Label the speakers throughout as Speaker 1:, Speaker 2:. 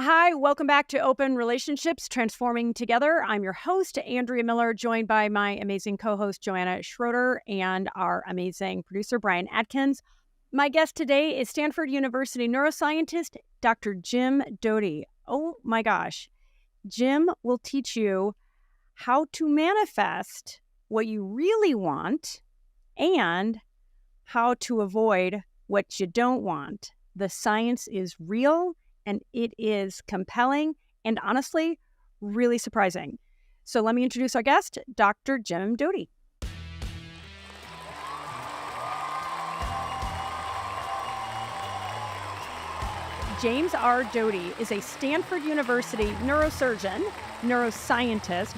Speaker 1: Hi, welcome back to Open Relationships Transforming Together. I'm your host, Andrea Miller, joined by my amazing co-host, Joanna Schroeder, and our amazing producer, Brian Atkins. My guest today is Stanford University neuroscientist, Dr. Jim Doty. Oh my gosh. Jim will teach you how to manifest what you really want and how to avoid what you don't want. The science is real. And it is compelling and honestly, really surprising. So let me introduce our guest, Dr. Jim Doty. James R. Doty is a Stanford University neurosurgeon, neuroscientist,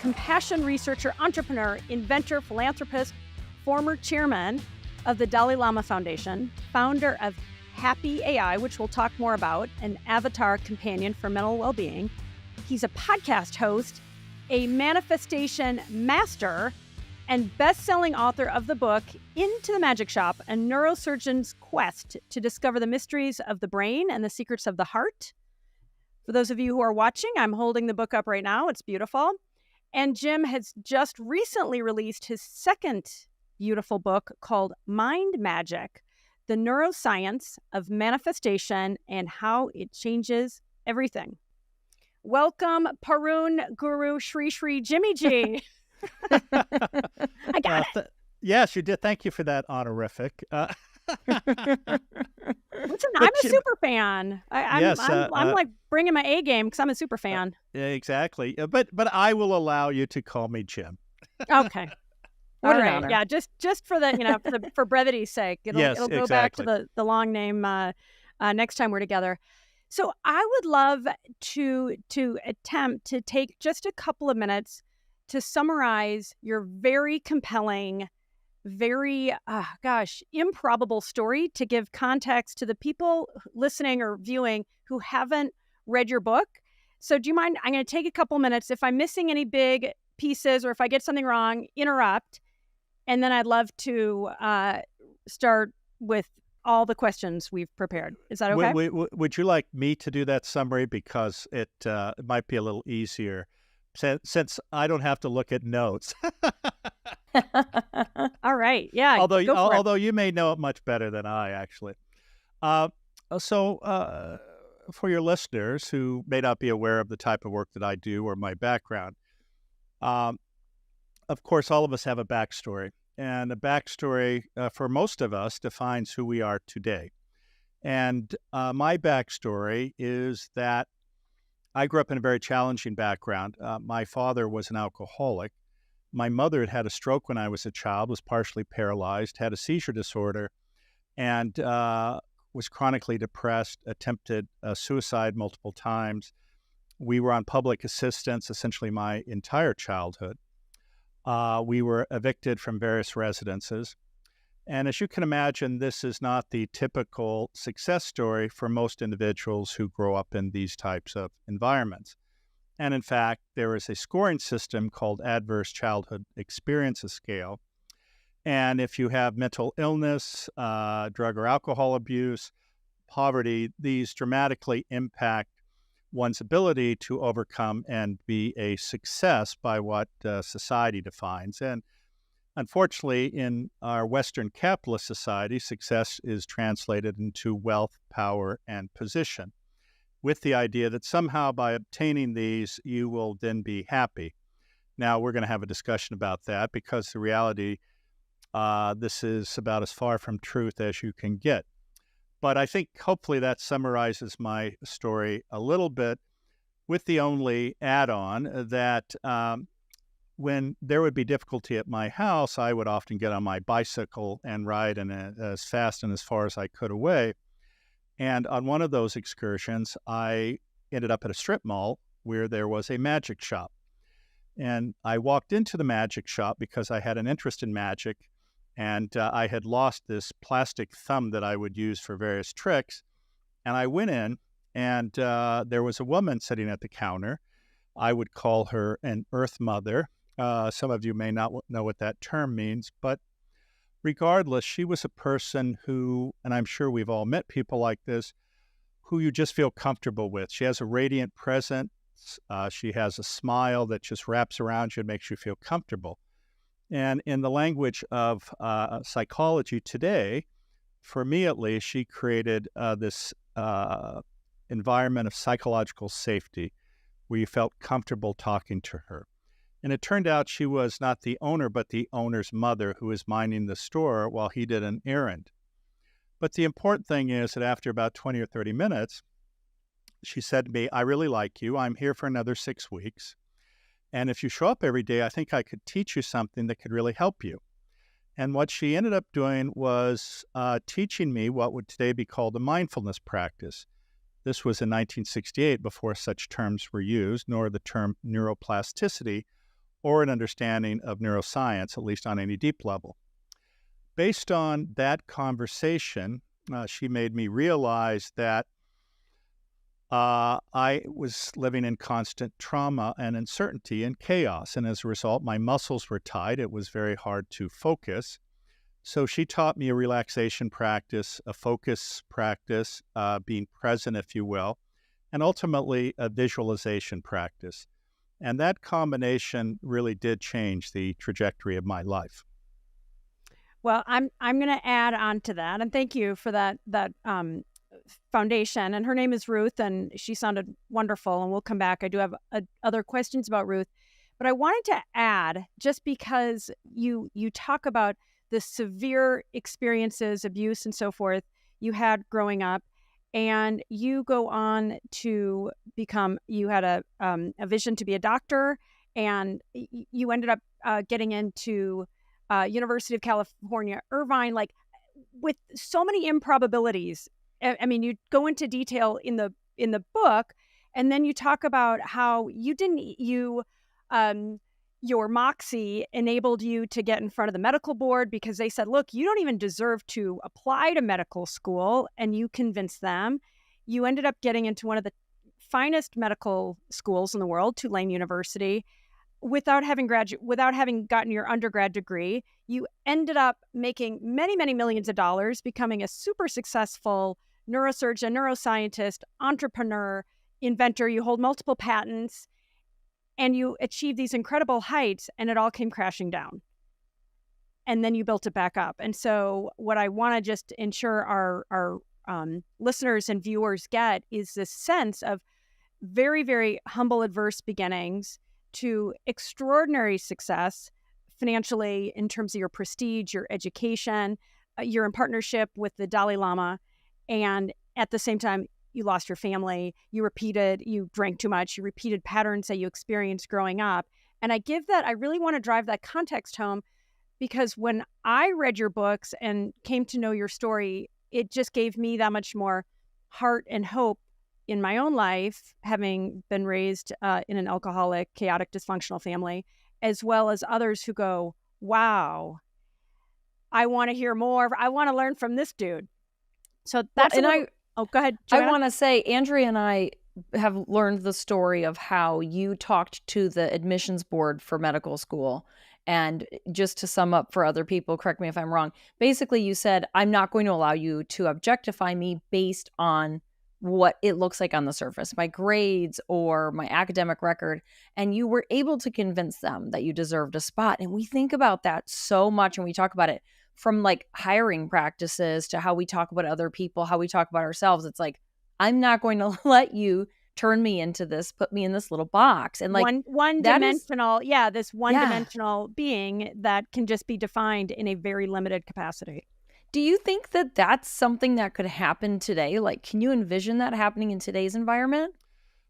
Speaker 1: compassion researcher, entrepreneur, inventor, philanthropist, former chairman of the Dalai Lama Foundation, founder of Happy AI, which we'll talk more about, an avatar companion for mental well-being. He's a podcast host, a manifestation master, and best-selling author of the book Into the Magic Shop, a neurosurgeon's quest to discover the mysteries of the brain and the secrets of the heart. For those of you who are watching, I'm holding the book up right now. It's beautiful. And Jim has just recently released his second beautiful book called Mind Magic: The Neuroscience of Manifestation and How It Changes Everything. Welcome, Parun Guru Shri Shri Jimmy G. I got it.
Speaker 2: Yes, you did. Thank you for that honorific.
Speaker 1: Listen, I'm a super fan. I'm like bringing my A game because I'm a super fan.
Speaker 2: Exactly. But I will allow you to call me Jim.
Speaker 1: Okay. All right. Yeah, just for the for brevity's sake, it'll go back to the long name next time we're together. So I would love to attempt to take just a couple of minutes to summarize your very compelling, very improbable story to give context to the people listening or viewing who haven't read your book. So do you mind? I'm going to take a couple minutes. If I'm missing any big pieces or if I get something wrong, interrupt. And then I'd love to start with all the questions we've prepared. Is that okay?
Speaker 2: Would you like me to do that summary? Because it might be a little easier since I don't have to look at notes.
Speaker 1: All right. Yeah.
Speaker 2: Although you may know it much better than I, actually. So for your listeners who may not be aware of the type of work that I do or my background, of course, all of us have a backstory, and a backstory for most of us defines who we are today. And my backstory is that I grew up in a very challenging background. My father was an alcoholic. My mother had had a stroke when I was a child, was partially paralyzed, had a seizure disorder, and was chronically depressed, attempted suicide multiple times. We were on public assistance essentially my entire childhood. We were evicted from various residences. And as you can imagine, this is not the typical success story for most individuals who grow up in these types of environments. And in fact, there is a scoring system called Adverse Childhood Experiences Scale. And if you have mental illness, drug or alcohol abuse, poverty, these dramatically impact one's ability to overcome and be a success by what society defines. And unfortunately, in our Western capitalist society, success is translated into wealth, power, and position, with the idea that somehow by obtaining these, you will then be happy. Now, we're going to have a discussion about that because the reality, this is about as far from truth as you can get. But I think hopefully that summarizes my story a little bit, with the only add-on that when there would be difficulty at my house, I would often get on my bicycle and ride as fast and as far as I could away. And on one of those excursions, I ended up at a strip mall where there was a magic shop. And I walked into the magic shop because I had an interest in magic. And I had lost this plastic thumb that I would use for various tricks. And I went in, and there was a woman sitting at the counter. I would call her an Earth Mother. Some of you may not know what that term means, but regardless, she was a person who, and I'm sure we've all met people like this, who you just feel comfortable with. She has a radiant presence. She has a smile that just wraps around you and makes you feel comfortable. And in the language of psychology today, for me at least, she created this environment of psychological safety where you felt comfortable talking to her. And it turned out she was not the owner, but the owner's mother who was minding the store while he did an errand. But the important thing is that after about 20 or 30 minutes, she said to me, "I really like you. I'm here for another 6 weeks. And if you show up every day, I think I could teach you something that could really help you." And what she ended up doing was teaching me what would today be called a mindfulness practice. This was in 1968 before such terms were used, nor the term neuroplasticity or an understanding of neuroscience, at least on any deep level. Based on that conversation, she made me realize that I was living in constant trauma and uncertainty and chaos. And as a result, my muscles were tight. It was very hard to focus. So she taught me a relaxation practice, a focus practice, being present, if you will, and ultimately a visualization practice. And that combination really did change the trajectory of my life.
Speaker 1: Well, I'm going to add on to that, and thank you for that foundation. And her name is Ruth, and she sounded wonderful. And we'll come back. I do have other questions about Ruth, but I wanted to add, just because you talk about the severe experiences, abuse, and so forth you had growing up, and you go on to become. You had a vision to be a doctor, and you ended up getting into University of California, Irvine, like with so many improbabilities. I mean, you go into detail in the book, and then you talk about how your moxie enabled you to get in front of the medical board because they said, "Look, you don't even deserve to apply to medical school," and you convinced them. You ended up getting into one of the finest medical schools in the world, Tulane University, without having gotten your undergrad degree. You ended up making many, many millions of dollars, becoming a super successful neurosurgeon, neuroscientist, entrepreneur, inventor. You hold multiple patents, and you achieved these incredible heights, and it all came crashing down. And then you built it back up. And so what I want to just ensure our listeners and viewers get is this sense of very, very humble, adverse beginnings to extraordinary success financially in terms of your prestige, your education. You're in partnership with the Dalai Lama, and at the same time, you lost your family. You drank too much. You repeated patterns that you experienced growing up. And I really want to drive that context home, because when I read your books and came to know your story, it just gave me that much more heart and hope in my own life, having been raised in an alcoholic, chaotic, dysfunctional family, as well as others who go, "Wow, I want to hear more. I want to learn from this dude." So that's oh, go ahead, Joanna.
Speaker 3: I want to say, Andrea and I have learned the story of how you talked to the admissions board for medical school. And just to sum up for other people, correct me if I'm wrong, basically you said, "I'm not going to allow you to objectify me based on what it looks like on the surface, my grades or my academic record." And you were able to convince them that you deserved a spot. And we think about that so much, and we talk about it from like hiring practices to how we talk about other people, how we talk about ourselves. It's like, I'm not going to let you turn me into this, put me in this little box. And like
Speaker 1: one-dimensional, this one-dimensional being that can just be defined in a very limited capacity.
Speaker 3: Do you think that that's something that could happen today? Like, can you envision that happening in today's environment?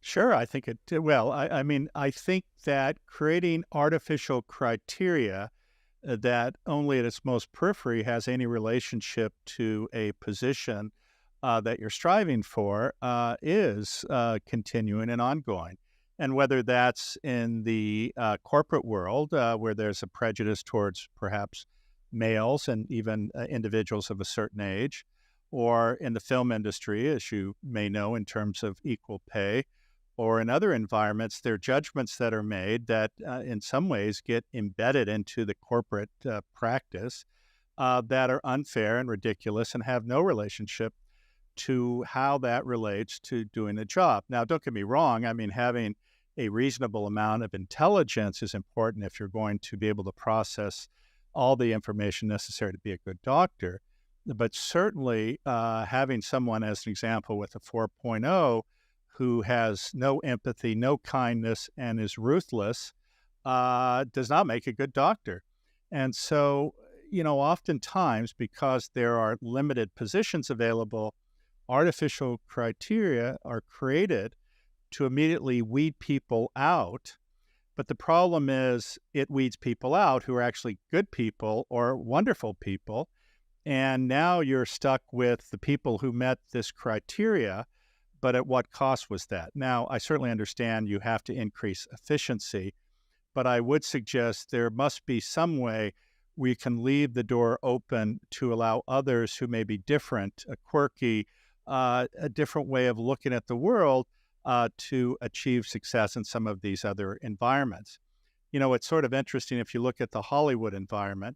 Speaker 2: Sure, I think it well. I mean, I think that creating artificial criteria that only at its most periphery has any relationship to a position that you're striving for is continuing and ongoing. And whether that's in the corporate world, where there's a prejudice towards perhaps males and even individuals of a certain age, or in the film industry, as you may know, in terms of equal pay, or in other environments, there are judgments that are made that in some ways get embedded into the corporate practice that are unfair and ridiculous and have no relationship to how that relates to doing the job. Now, don't get me wrong. I mean, having a reasonable amount of intelligence is important if you're going to be able to process all the information necessary to be a good doctor. But certainly having someone, as an example, with a 4.0 who has no empathy, no kindness, and is ruthless does not make a good doctor. And so, oftentimes, because there are limited positions available, artificial criteria are created to immediately weed people out. But the problem is it weeds people out who are actually good people or wonderful people. And now you're stuck with the people who met this criteria, but at what cost was that? Now, I certainly understand you have to increase efficiency, but I would suggest there must be some way we can leave the door open to allow others who may be different, quirky, a different way of looking at the world to achieve success in some of these other environments. It's sort of interesting if you look at the Hollywood environment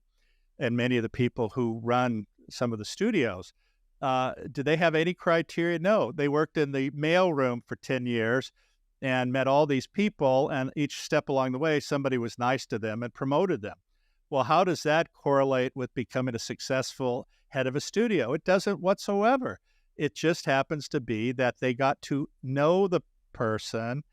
Speaker 2: and many of the people who run some of the studios. Do they have any criteria? No. They worked in the mailroom for 10 years and met all these people, and each step along the way, somebody was nice to them and promoted them. Well, how does that correlate with becoming a successful head of a studio? It doesn't whatsoever. It just happens to be that they got to know the person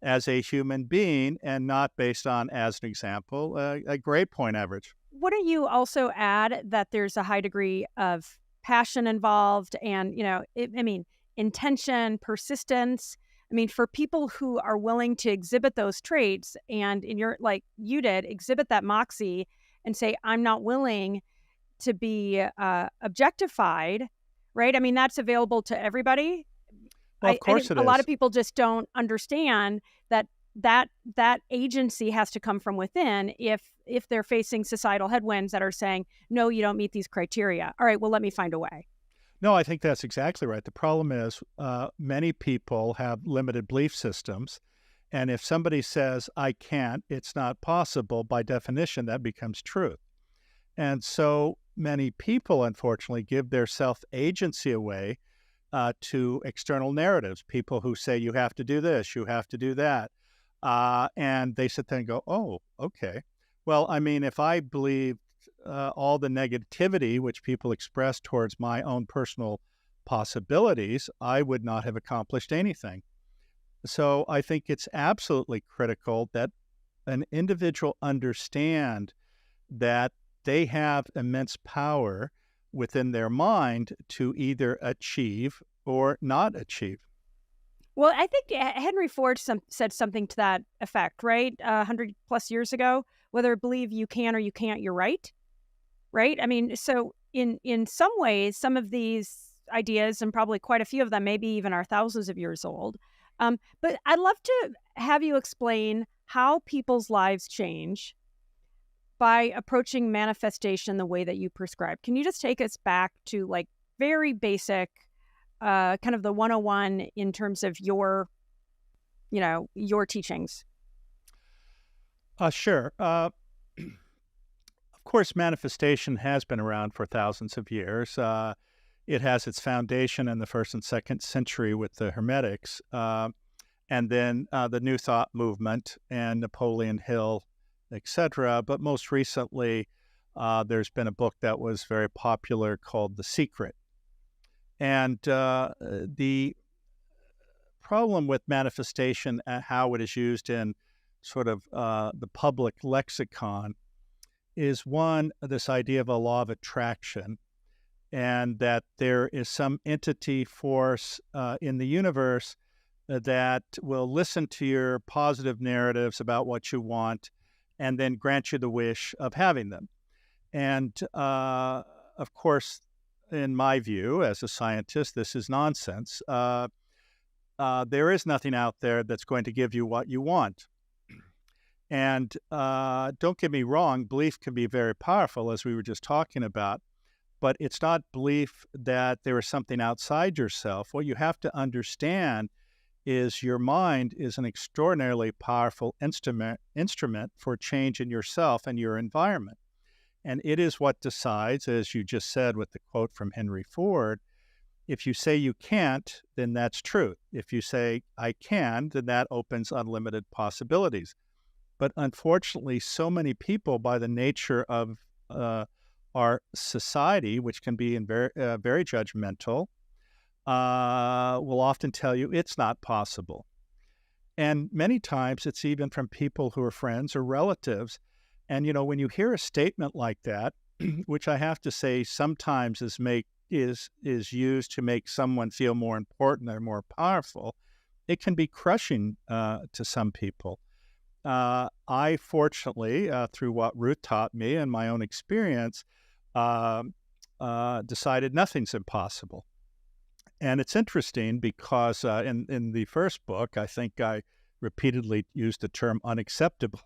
Speaker 2: as a human being and not based on, as an example, a grade point average.
Speaker 1: Wouldn't you also add that there's a high degree of passion involved and, intention, persistence? I mean, for people who are willing to exhibit those traits and like you did, exhibit that moxie and say, I'm not willing to be objectified, right? I mean, that's available to everybody.
Speaker 2: Well, of course it is.
Speaker 1: A lot of people just don't understand that agency has to come from within if they're facing societal headwinds that are saying, no, you don't meet these criteria. All right, well, let me find a way.
Speaker 2: No, I think that's exactly right. The problem is many people have limited belief systems. And if somebody says, I can't, it's not possible, by definition, that becomes truth. And so many people, unfortunately, give their self-agency away to external narratives, people who say, you have to do this, you have to do that. And they sit there and go, oh, okay. Well, I mean, if I believed all the negativity which people express towards my own personal possibilities, I would not have accomplished anything. So I think it's absolutely critical that an individual understand that they have immense power within their mind to either achieve or not achieve.
Speaker 1: Well, I think Henry Ford said something to that effect, right? 100 plus years ago, whether believe you can or you can't, you're right. Right? I mean, so in some ways, some of these ideas, and probably quite a few of them, maybe even are thousands of years old. But I'd love to have you explain how people's lives change by approaching manifestation the way that you prescribe. Can you just take us back to like very basic, kind of the 101 in terms of your teachings?
Speaker 2: Sure. Of course, manifestation has been around for thousands of years. It has its foundation in the 1st and 2nd century with the Hermetics, and then the New Thought movement and Napoleon Hill, etc. But most recently, there's been a book that was very popular called The Secret. And the problem with manifestation and how it is used in sort of the public lexicon is, one, this idea of a law of attraction, and that there is some entity force in the universe that will listen to your positive narratives about what you want and then grant you the wish of having them. And of course, in my view, as a scientist, this is nonsense. There is nothing out there that's going to give you what you want. And don't get me wrong, belief can be very powerful, as we were just talking about, but it's not belief that there is something outside yourself. What you have to understand is your mind is an extraordinarily powerful instrument for change in yourself and your environment. And it is what decides, as you just said with the quote from Henry Ford, If you say you can't, then that's truth. If you say I can, then that opens unlimited possibilities. But unfortunately, so many people, by the nature of our society, which can be very judgmental, will often tell you it's not possible. And many times it's even from people who are friends or relatives. And, when you hear a statement like that, which I have to say sometimes is used to make someone feel more important or more powerful, it can be crushing to some people. I fortunately, through what Ruth taught me and my own experience, decided nothing's impossible. And it's interesting because in the first book, I think I repeatedly used the term unacceptable.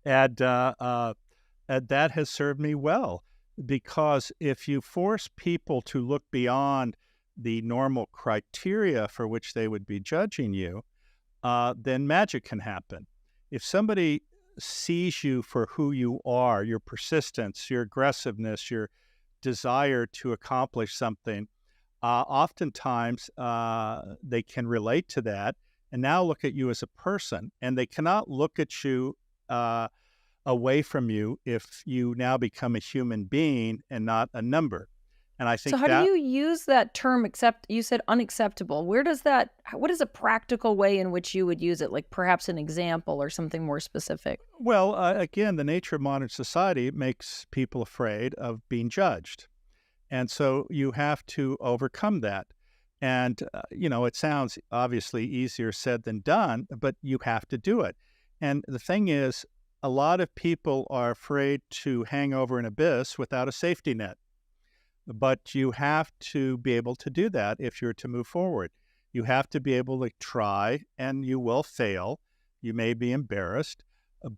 Speaker 2: And that has served me well, because if you force people to look beyond the normal criteria for which they would be judging you, then magic can happen. If somebody sees you for who you are, your persistence, your aggressiveness, your desire to accomplish something, oftentimes they can relate to that and now look at you as a person. And they cannot look at you away from you if you now become a human being and not a number. And I think
Speaker 3: So how do you use that term you said unacceptable? What is a practical way in which you would use it? Like perhaps an example or something more specific?
Speaker 2: Well, again, the nature of modern society makes people afraid of being judged. And so you have to overcome that. And, it sounds obviously easier said than done, but you have to do it. And the thing is, a lot of people are afraid to hang over an abyss without a safety net. But you have to be able to do that if you're to move forward. You have to be able to try, and you will fail. You may be embarrassed,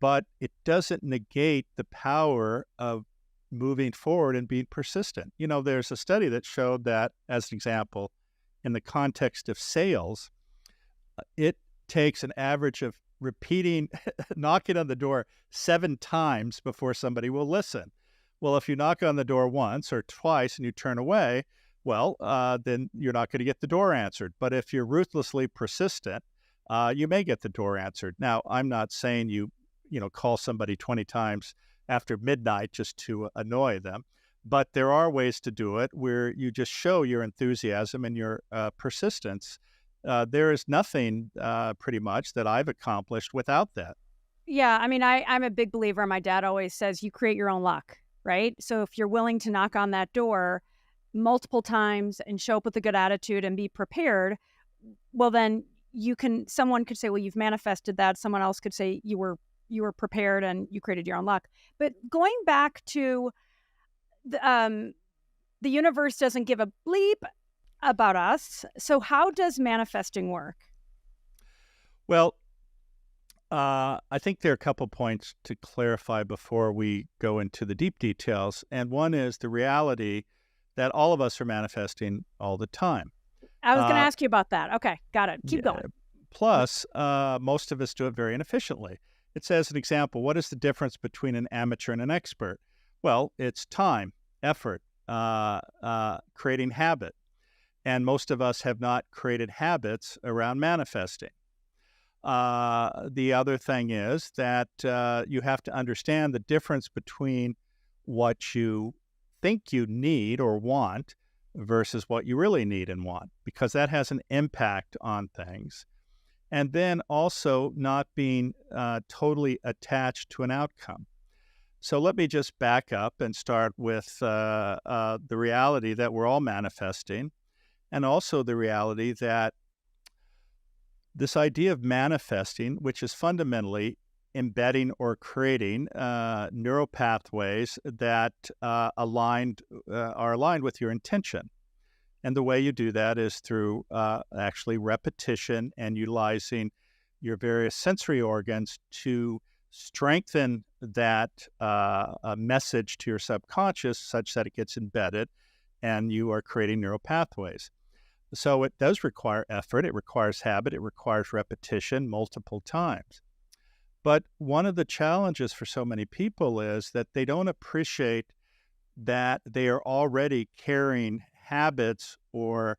Speaker 2: but it doesn't negate the power of moving forward and being persistent. There's a study that showed that, as an example, in the context of sales, it takes an average of repeating, knocking on the door 7 times before somebody will listen. Well, if you knock on the door once or twice and you turn away, well, then you're not going to get the door answered. But if you're ruthlessly persistent, you may get the door answered. Now, I'm not saying you call somebody 20 times after midnight just to annoy them, but there are ways to do it where you just show your enthusiasm and your persistence. There is nothing pretty much that I've accomplished without that.
Speaker 1: Yeah, I mean, I'm a big believer. My dad always says you create your own luck, right? So if you're willing to knock on that door multiple times and show up with a good attitude and be prepared, well, then someone could say, well, you've manifested that. Someone else could say you were prepared and you created your own luck. But going back to the universe doesn't give a bleep about us. So how does manifesting work?
Speaker 2: Well, I think there are a couple points to clarify before we go into the deep details. And one is the reality that all of us are manifesting all the time.
Speaker 1: I was going to ask you about that. Okay, got it. Keep going.
Speaker 2: Plus, most of us do it very inefficiently. It says, an example, what is the difference between an amateur and an expert? Well, it's time, effort, creating habit. And most of us have not created habits around manifesting. The other thing is that you have to understand the difference between what you think you need or want versus what you really need and want, because that has an impact on things. And then also not being totally attached to an outcome. So let me just back up and start with the reality that we're all manifesting, and also the reality that this idea of manifesting, which is fundamentally embedding or creating neural pathways that are aligned with your intention. And the way you do that is through actually repetition and utilizing your various sensory organs to strengthen that message to your subconscious such that it gets embedded and you are creating neural pathways. So it does require effort, it requires habit, it requires repetition multiple times. But one of the challenges for so many people is that they don't appreciate that they are already carrying habits or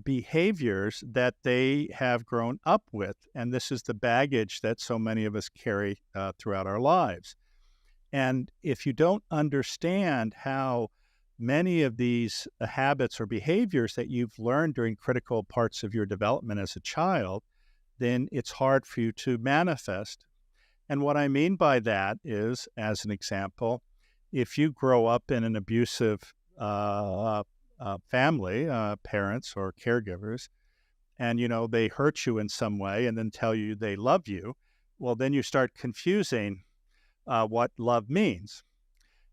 Speaker 2: behaviors that they have grown up with. And this is the baggage that so many of us carry throughout our lives. And if you don't understand how many of these habits or behaviors that you've learned during critical parts of your development as a child, then it's hard for you to manifest. And what I mean by that is, as an example, if you grow up in an abusive family, parents or caregivers, and they hurt you in some way and then tell you they love you, well, then you start confusing what love means.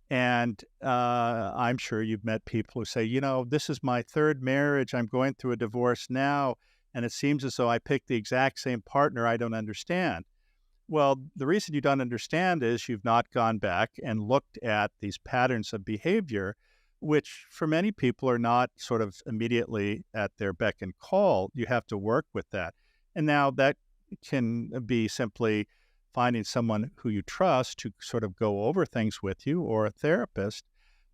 Speaker 2: And I'm sure you've met people who say, this is my third marriage. I'm going through a divorce now, and it seems as though I picked the exact same partner. I don't understand. Well, the reason you don't understand is you've not gone back and looked at these patterns of behavior, which for many people are not sort of immediately at their beck and call. You have to work with that. And now that can be simply finding someone who you trust to sort of go over things with you, or a therapist.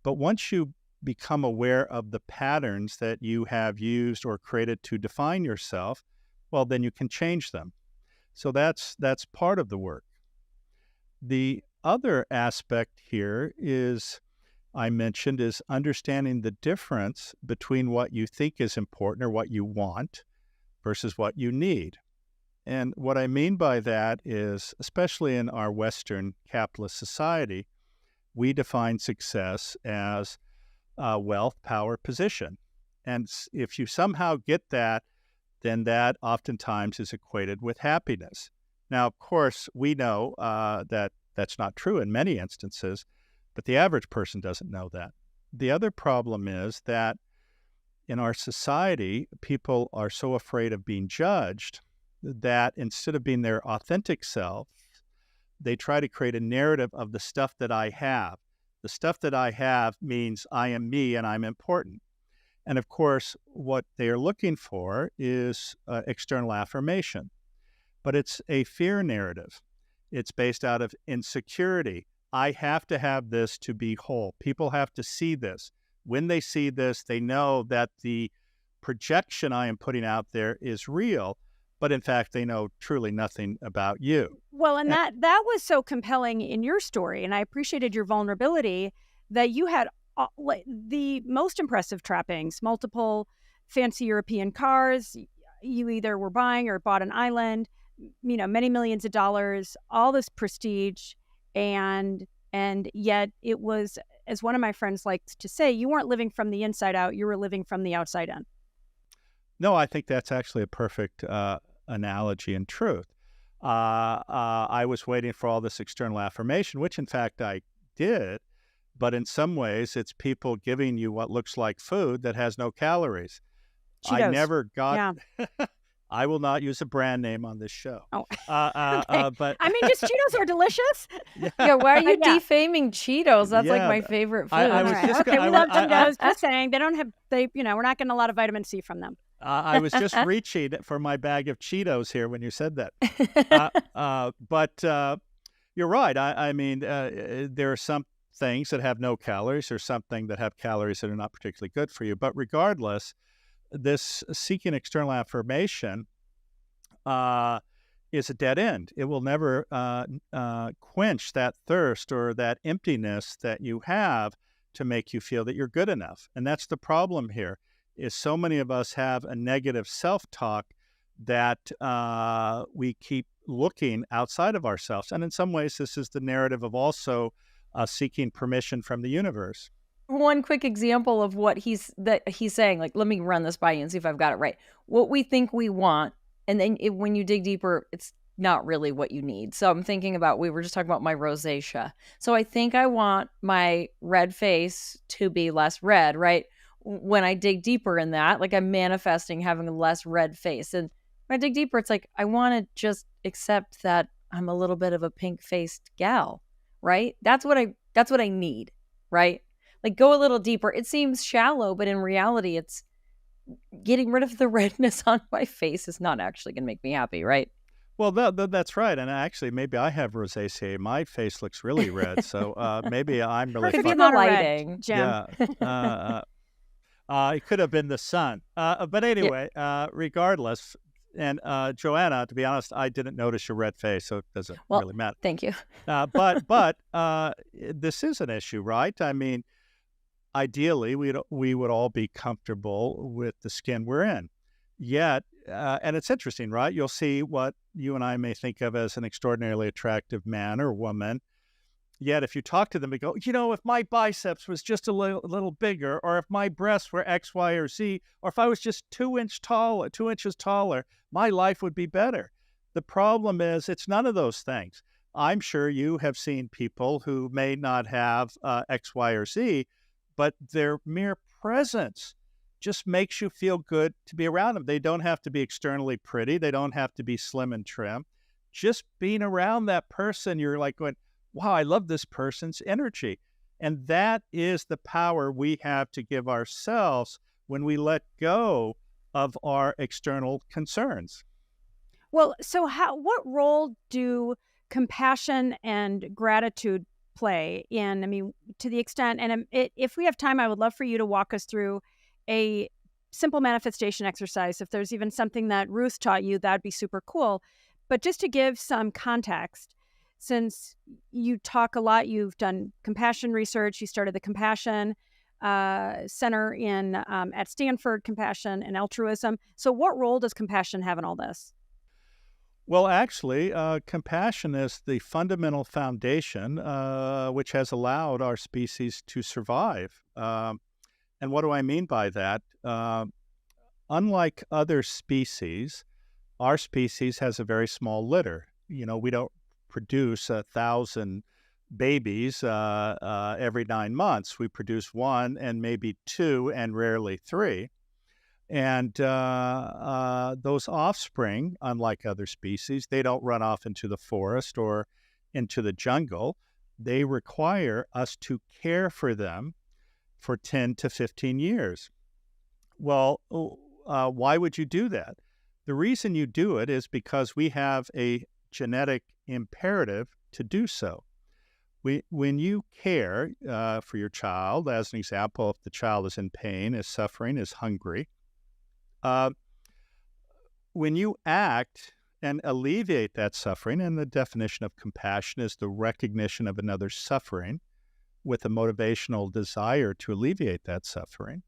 Speaker 2: But once you become aware of the patterns that you have used or created to define yourself, well, then you can change them. So that's part of the work. The other aspect here is, I mentioned, is understanding the difference between what you think is important or what you want versus what you need. And what I mean by that is, especially in our Western capitalist society, we define success as wealth, power, position. And if you somehow get that, then that oftentimes is equated with happiness. Now, of course, we know that that's not true in many instances, but the average person doesn't know that. The other problem is that in our society, people are so afraid of being judged that instead of being their authentic self, they try to create a narrative of the stuff that I have. The stuff that I have means I am me and I'm important. And of course, what they are looking for is external affirmation. But it's a fear narrative. It's based out of insecurity. I have to have this to be whole. People have to see this. When they see this, they know that the projection I am putting out there is real, but in fact, they know truly nothing about you.
Speaker 1: Well, and that was so compelling in your story, and I appreciated your vulnerability that you had the most impressive trappings, multiple fancy European cars. You either were buying or bought an island, many millions of dollars, all this prestige, and yet it was, as one of my friends likes to say, you weren't living from the inside out, you were living from the outside in.
Speaker 2: No, I think that's actually a perfect analogy and truth. I was waiting for all this external affirmation, which in fact I did. But in some ways, it's people giving you what looks like food that has no calories.
Speaker 1: Cheetos.
Speaker 2: I never got...
Speaker 1: Yeah.
Speaker 2: I will not use a brand name on this show.
Speaker 1: Oh.
Speaker 2: Okay. But
Speaker 1: I mean, just Cheetos are delicious.
Speaker 3: Yeah, why are you defaming Cheetos? That's like my favorite food.
Speaker 2: I was just
Speaker 1: we love them. I was just saying, they don't have, we're not getting a lot of vitamin C from them.
Speaker 2: I was just reaching for my bag of Cheetos here when you said that. But you're right. I mean, there are some things that have no calories, or something that have calories that are not particularly good for you. But regardless, this seeking external affirmation is a dead end. It will never quench that thirst or that emptiness that you have to make you feel that you're good enough. And that's the problem here, is so many of us have a negative self-talk that we keep looking outside of ourselves. And in some ways, this is the narrative of also seeking permission from the universe.
Speaker 3: One quick example of what he's saying, like, let me run this by you and see if I've got it right. What we think we want, and then when you dig deeper, it's not really what you need. So I'm thinking about, we were just talking about my rosacea. So I think I want my red face to be less red, right? When I dig deeper in that, like, I'm manifesting having a less red face. And when I dig deeper, it's like, I want to just accept that I'm a little bit of a pink-faced gal, right? That's what I need, right? Like, go a little deeper. It seems shallow, but in reality, it's getting rid of the redness on my face is not actually going to make me happy, right?
Speaker 2: Well, that's right. And actually, maybe I have rosacea. My face looks really red. So maybe I'm really...
Speaker 3: Could be the lighting,
Speaker 2: Jim. Yeah. It could have been the sun. But
Speaker 3: Yeah,
Speaker 2: anyway, regardless, and Joanna, to be honest, I didn't notice your red face, so it doesn't
Speaker 3: well,
Speaker 2: really matter.
Speaker 3: thank you.
Speaker 2: But this is an issue, right? I mean, ideally, we would all be comfortable with the skin we're in. Yet, and it's interesting, right? You'll see what you and I may think of as an extraordinarily attractive man or woman. Yet, if you talk to them and go, if my biceps was just a little bigger, or if my breasts were X, Y, or Z, or if I was just 2 inches taller, my life would be better. The problem is, it's none of those things. I'm sure you have seen people who may not have X, Y, or Z, but their mere presence just makes you feel good to be around them. They don't have to be externally pretty. They don't have to be slim and trim. Just being around that person, you're like going, wow, I love this person's energy. And that is the power we have to give ourselves when we let go of our external concerns.
Speaker 1: Well, so what role do compassion and gratitude play in, I mean, to the extent, and if we have time, I would love for you to walk us through a simple manifestation exercise. If there's even something that Ruth taught you, that'd be super cool. But just to give some context, since you talk a lot, you've done compassion research, you started the Compassion Center at Stanford, Compassion and Altruism. So what role does compassion have in all this?
Speaker 2: Well, actually, compassion is the fundamental foundation which has allowed our species to survive. And what do I mean by that? Unlike other species, our species has a very small litter. We don't produce 1,000 babies every 9 months. We produce one and maybe two and rarely three. And those offspring, unlike other species, they don't run off into the forest or into the jungle. They require us to care for them for 10 to 15 years. Well, why would you do that? The reason you do it is because we have a genetic imperative to do so. When you care for your child, as an example, if the child is in pain, is suffering, is hungry, uh, when you act and alleviate that suffering, and the definition of compassion is the recognition of another's suffering with a motivational desire to alleviate that suffering,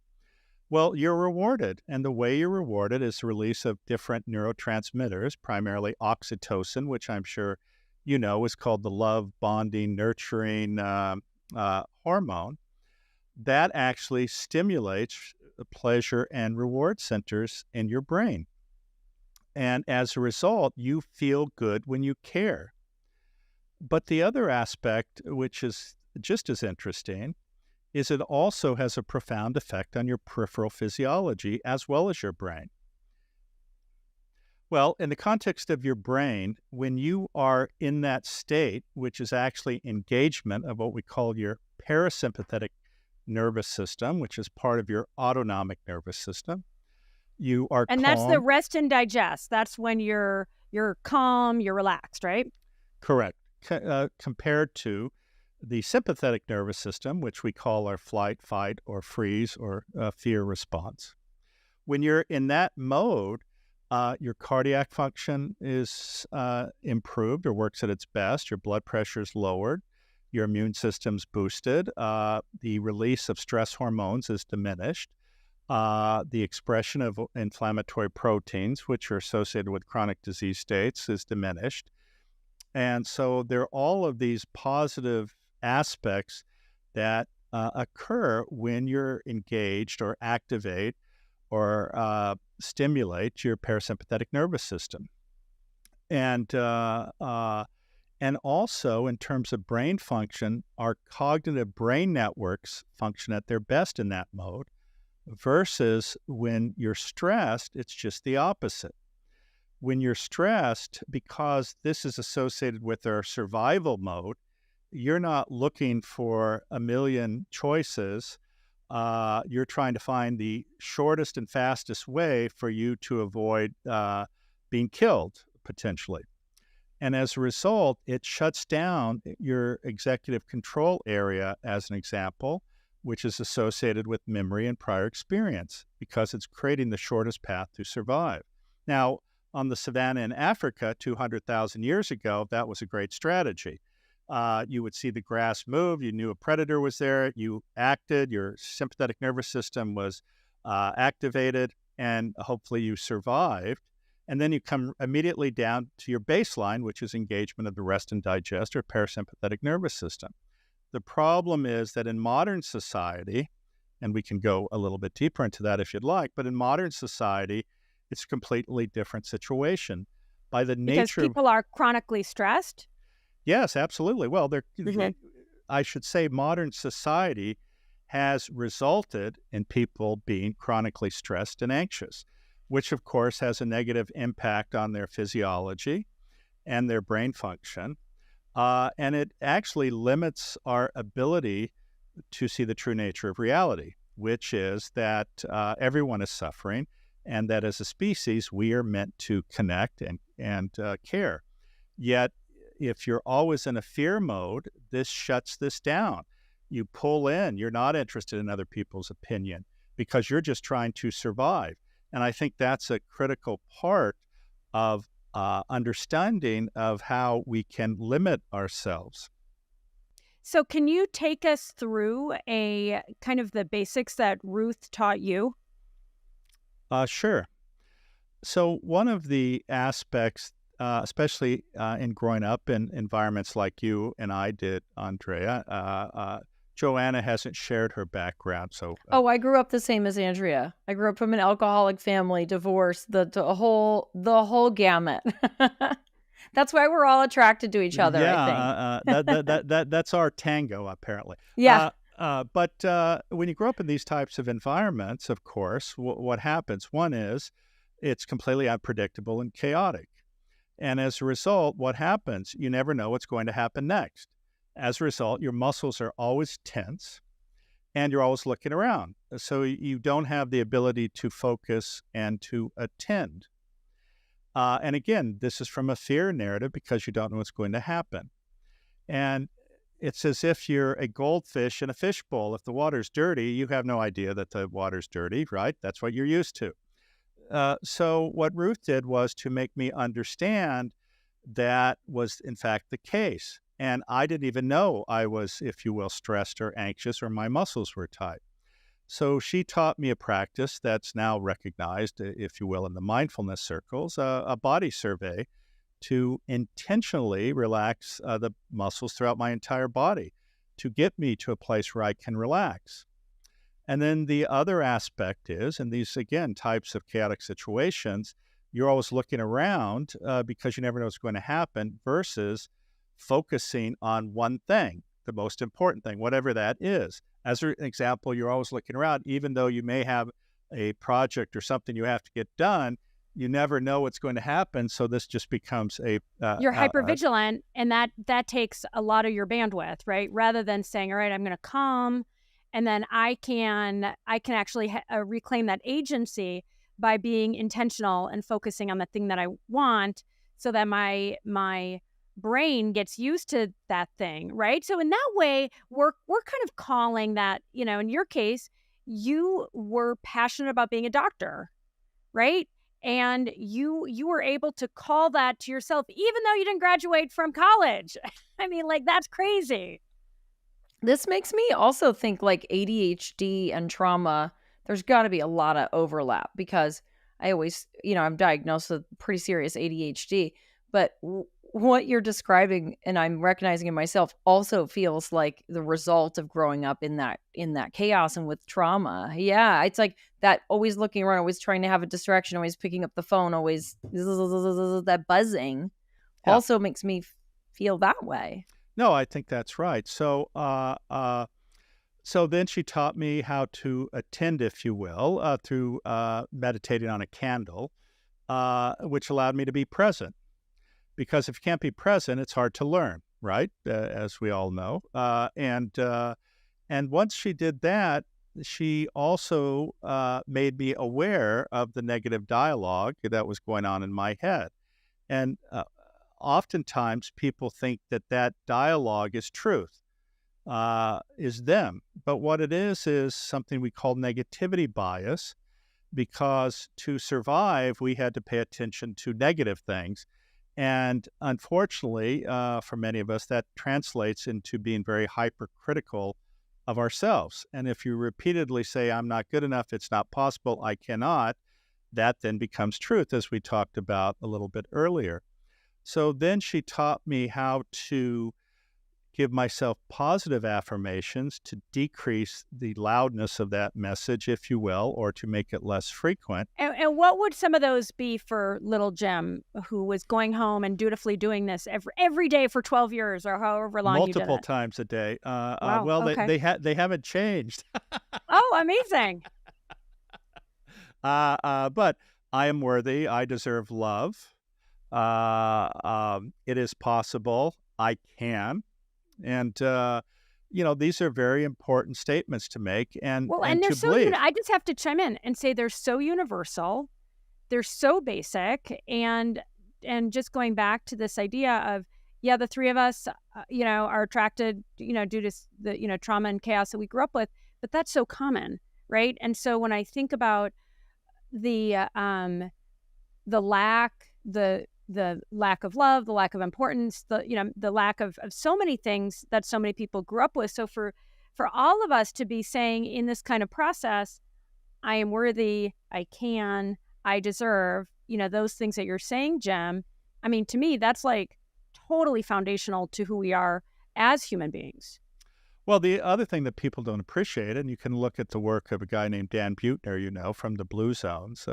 Speaker 2: well, you're rewarded. And the way you're rewarded is the release of different neurotransmitters, primarily oxytocin, which I'm sure you know is called the love, bonding, nurturing hormone. That actually stimulates the pleasure and reward centers in your brain. And as a result, you feel good when you care. But the other aspect, which is just as interesting, is it also has a profound effect on your peripheral physiology as well as your brain. Well, in the context of your brain, when you are in that state, which is actually engagement of what we call your parasympathetic nervous system, which is part of your autonomic nervous system, you are
Speaker 1: And that's the
Speaker 2: calm.
Speaker 1: rest and digest. That's when you're calm, you're relaxed, right?
Speaker 2: Correct. Compared to the sympathetic nervous system, which we call our flight, fight, or freeze or fear response. When you're in that mode, your cardiac function is improved or works at its best. Your blood pressure is lowered. Your immune system's boosted. The release of stress hormones is diminished. The expression of inflammatory proteins, which are associated with chronic disease states, is diminished. And so there are all of these positive aspects that occur when you're engaged or activate or stimulate your parasympathetic nervous system. And also in terms of brain function, our cognitive brain networks function at their best in that mode, versus when you're stressed, it's just the opposite. When you're stressed, because this is associated with our survival mode, you're not looking for a million choices. You're trying to find the shortest and fastest way for you to avoid being killed, potentially. And as a result, it shuts down your executive control area, as an example, which is associated with memory and prior experience because it's creating the shortest path to survive. Now, on the savanna in Africa 200,000 years ago, that was a great strategy. You would see the grass move, you knew a predator was there, you acted, your sympathetic nervous system was activated, and hopefully you survived. And then you come immediately down to your baseline, which is engagement of the rest and digest or parasympathetic nervous system. The problem is that in modern society, and we can go a little bit deeper into that if you'd like, but in modern society, it's a completely different situation. By the
Speaker 1: Because
Speaker 2: nature of,
Speaker 1: people are chronically stressed.
Speaker 2: yes, absolutely. Well,
Speaker 1: Mhm.
Speaker 2: I should say modern society has resulted in people being chronically stressed and anxious, which of course has a negative impact on their physiology and their brain function. And it actually limits our ability to see the true nature of reality, which is that everyone is suffering and that as a species, we are meant to connect and care. Yet, if you're always in a fear mode, this shuts this down. You pull in, you're not interested in other people's opinion because you're just trying to survive. And I think that's a critical part of understanding of how we can limit ourselves.
Speaker 1: So, can you take us through a kind of the basics that Ruth taught you?
Speaker 2: Sure. So one of the aspects, especially in growing up in environments like you and I did, Andrea, Joanna hasn't shared her background. So
Speaker 3: Oh, I grew up the same as Andrea. I grew up from an alcoholic family, divorce, the whole gamut. That's why we're all attracted to each other, I
Speaker 2: yeah,
Speaker 3: think.
Speaker 2: that's our tango apparently.
Speaker 3: Yeah.
Speaker 2: But when you grow up in these types of environments, of course, what happens? One is it's completely unpredictable and chaotic. And as a result, what happens? You never know what's going to happen next. As a result, your muscles are always tense and you're always looking around. So you don't have the ability to focus and to attend. And again, this is from a fear narrative because you don't know what's going to happen. And it's as if you're a goldfish in a fishbowl. If the water's dirty, you have no idea that the water's dirty, right? That's what you're used to. So what Ruth did was to make me understand that was in fact the case. And I didn't even know I was, if you will, stressed or anxious or my muscles were tight. So she taught me a practice that's now recognized, if you will, in the mindfulness circles, a body survey to intentionally relax the muscles throughout my entire body to get me to a place where I can relax. And then the other aspect is, in these, again, types of chaotic situations, you're always looking around because you never know what's going to happen versus focusing on one thing, the most important thing, whatever that is. As an example, you're always looking around, even though you may have a project or something you have to get done, you never know what's going to happen. So this just becomes
Speaker 1: You're hypervigilant, and that takes a lot of your bandwidth, right? Rather than saying, all right, I'm going to come, and then I can actually reclaim that agency by being intentional and focusing on the thing that I want, so that my brain gets used to that thing, right? So in that way, we're kind of calling that, in your case, you were passionate about being a doctor, right? And you were able to call that to yourself, even though you didn't graduate from college. I mean, like, that's crazy.
Speaker 3: This makes me also think like ADHD and trauma, there's got to be a lot of overlap because I always, I'm diagnosed with pretty serious ADHD, but what you're describing and I'm recognizing in myself also feels like the result of growing up in that chaos and with trauma. Yeah, it's like that always looking around, always trying to have a distraction, always picking up the phone, always that buzzing also makes me feel that way.
Speaker 2: No, I think that's right. So then she taught me how to attend, if you will, through meditating on a candle, which allowed me to be present. Because if you can't be present, it's hard to learn, right? As we all know. And once she did that, she also made me aware of the negative dialogue that was going on in my head. And oftentimes people think that dialogue is truth. is them. But what it is something we call negativity bias, because to survive, we had to pay attention to negative things. And unfortunately, for many of us, that translates into being very hypercritical of ourselves. And if you repeatedly say, I'm not good enough, it's not possible, I cannot, that then becomes truth, as we talked about a little bit earlier. So then she taught me how to give myself positive affirmations to decrease the loudness of that message, if you will, or to make it less frequent.
Speaker 1: And what would some of those be for little Jim, who was going home and dutifully doing this every day for 12 years or however long you did
Speaker 2: Multiple
Speaker 1: it?
Speaker 2: times a day.
Speaker 1: Wow.
Speaker 2: Well,
Speaker 1: Okay.
Speaker 2: they haven't changed.
Speaker 1: Oh, amazing.
Speaker 2: But I am worthy. I deserve love. It is possible. I can. And, these are very important statements to make and
Speaker 1: they're
Speaker 2: to
Speaker 1: so,
Speaker 2: believe.
Speaker 1: I just have to chime in and say they're so universal. They're so basic. And just going back to this idea of, yeah, the three of us, are attracted, due to the, trauma and chaos that we grew up with, but that's so common, right? And so when I think about the lack of love, the lack of importance, the lack of so many things that so many people grew up with. So for all of us to be saying in this kind of process, I am worthy, I can, I deserve, those things that you're saying, Jim, I mean, to me, that's like totally foundational to who we are as human beings.
Speaker 2: Well, the other thing that people don't appreciate, and you can look at the work of a guy named Dan Buettner, from the Blue Zones.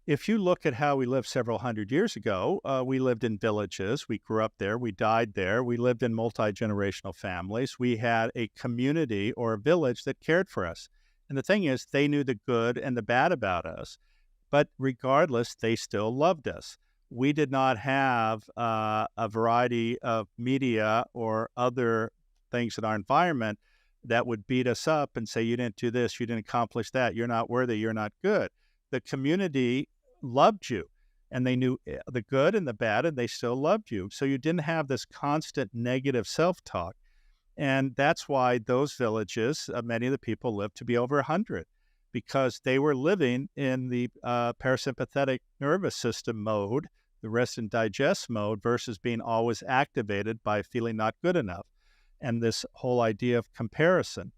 Speaker 2: If you look at how we lived several hundred years ago, we lived in villages. We grew up there. We died there. We lived in multi-generational families. We had a community or a village that cared for us. And the thing is, they knew the good and the bad about us. But regardless, they still loved us. We did not have a variety of media or other things in our environment that would beat us up and say, you didn't do this, you didn't accomplish that, you're not worthy, you're not good. The community loved you, and they knew the good and the bad, and they still loved you. So you didn't have this constant negative self-talk. And that's why those villages, many of the people lived to be over 100, because they were living in the parasympathetic nervous system mode, the rest and digest mode, versus being always activated by feeling not good enough. And this whole idea of comparison.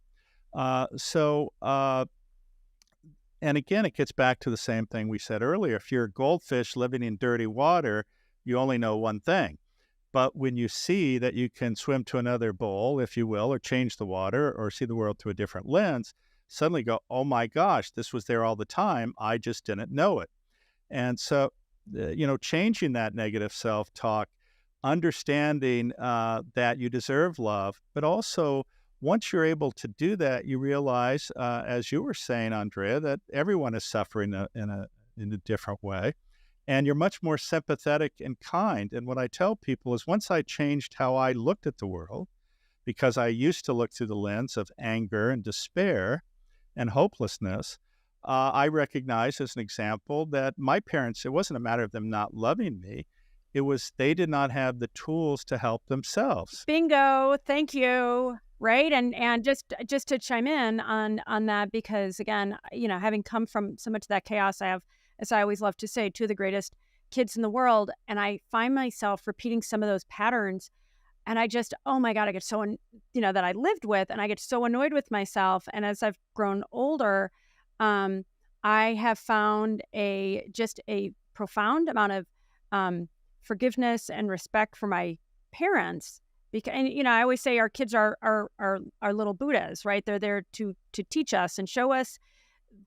Speaker 2: And again, it gets back to the same thing we said earlier. If you're a goldfish living in dirty water, you only know one thing. But when you see that you can swim to another bowl, if you will, or change the water or see the world through a different lens, suddenly go, oh my gosh, this was there all the time. I just didn't know it. And so, changing that negative self-talk, understanding that you deserve love, but also once you're able to do that, you realize, as you were saying, Andrea, that everyone is suffering in a different way, and you're much more sympathetic and kind. And what I tell people is, once I changed how I looked at the world, because I used to look through the lens of anger and despair and hopelessness, I recognize as an example that my parents, it wasn't a matter of them not loving me. It was they did not have the tools to help themselves.
Speaker 1: Bingo. Thank you. Right. And just to chime in on that, because again, having come from so much of that chaos, I have, as I always love to say, two of the greatest kids in the world. And I find myself repeating some of those patterns. And I just, oh my God, I get so, that I lived with, and I get so annoyed with myself. And as I've grown older, I have found a profound amount of forgiveness and respect for my parents. Because, and I always say our kids are little Buddhas, right? They're there to teach us and show us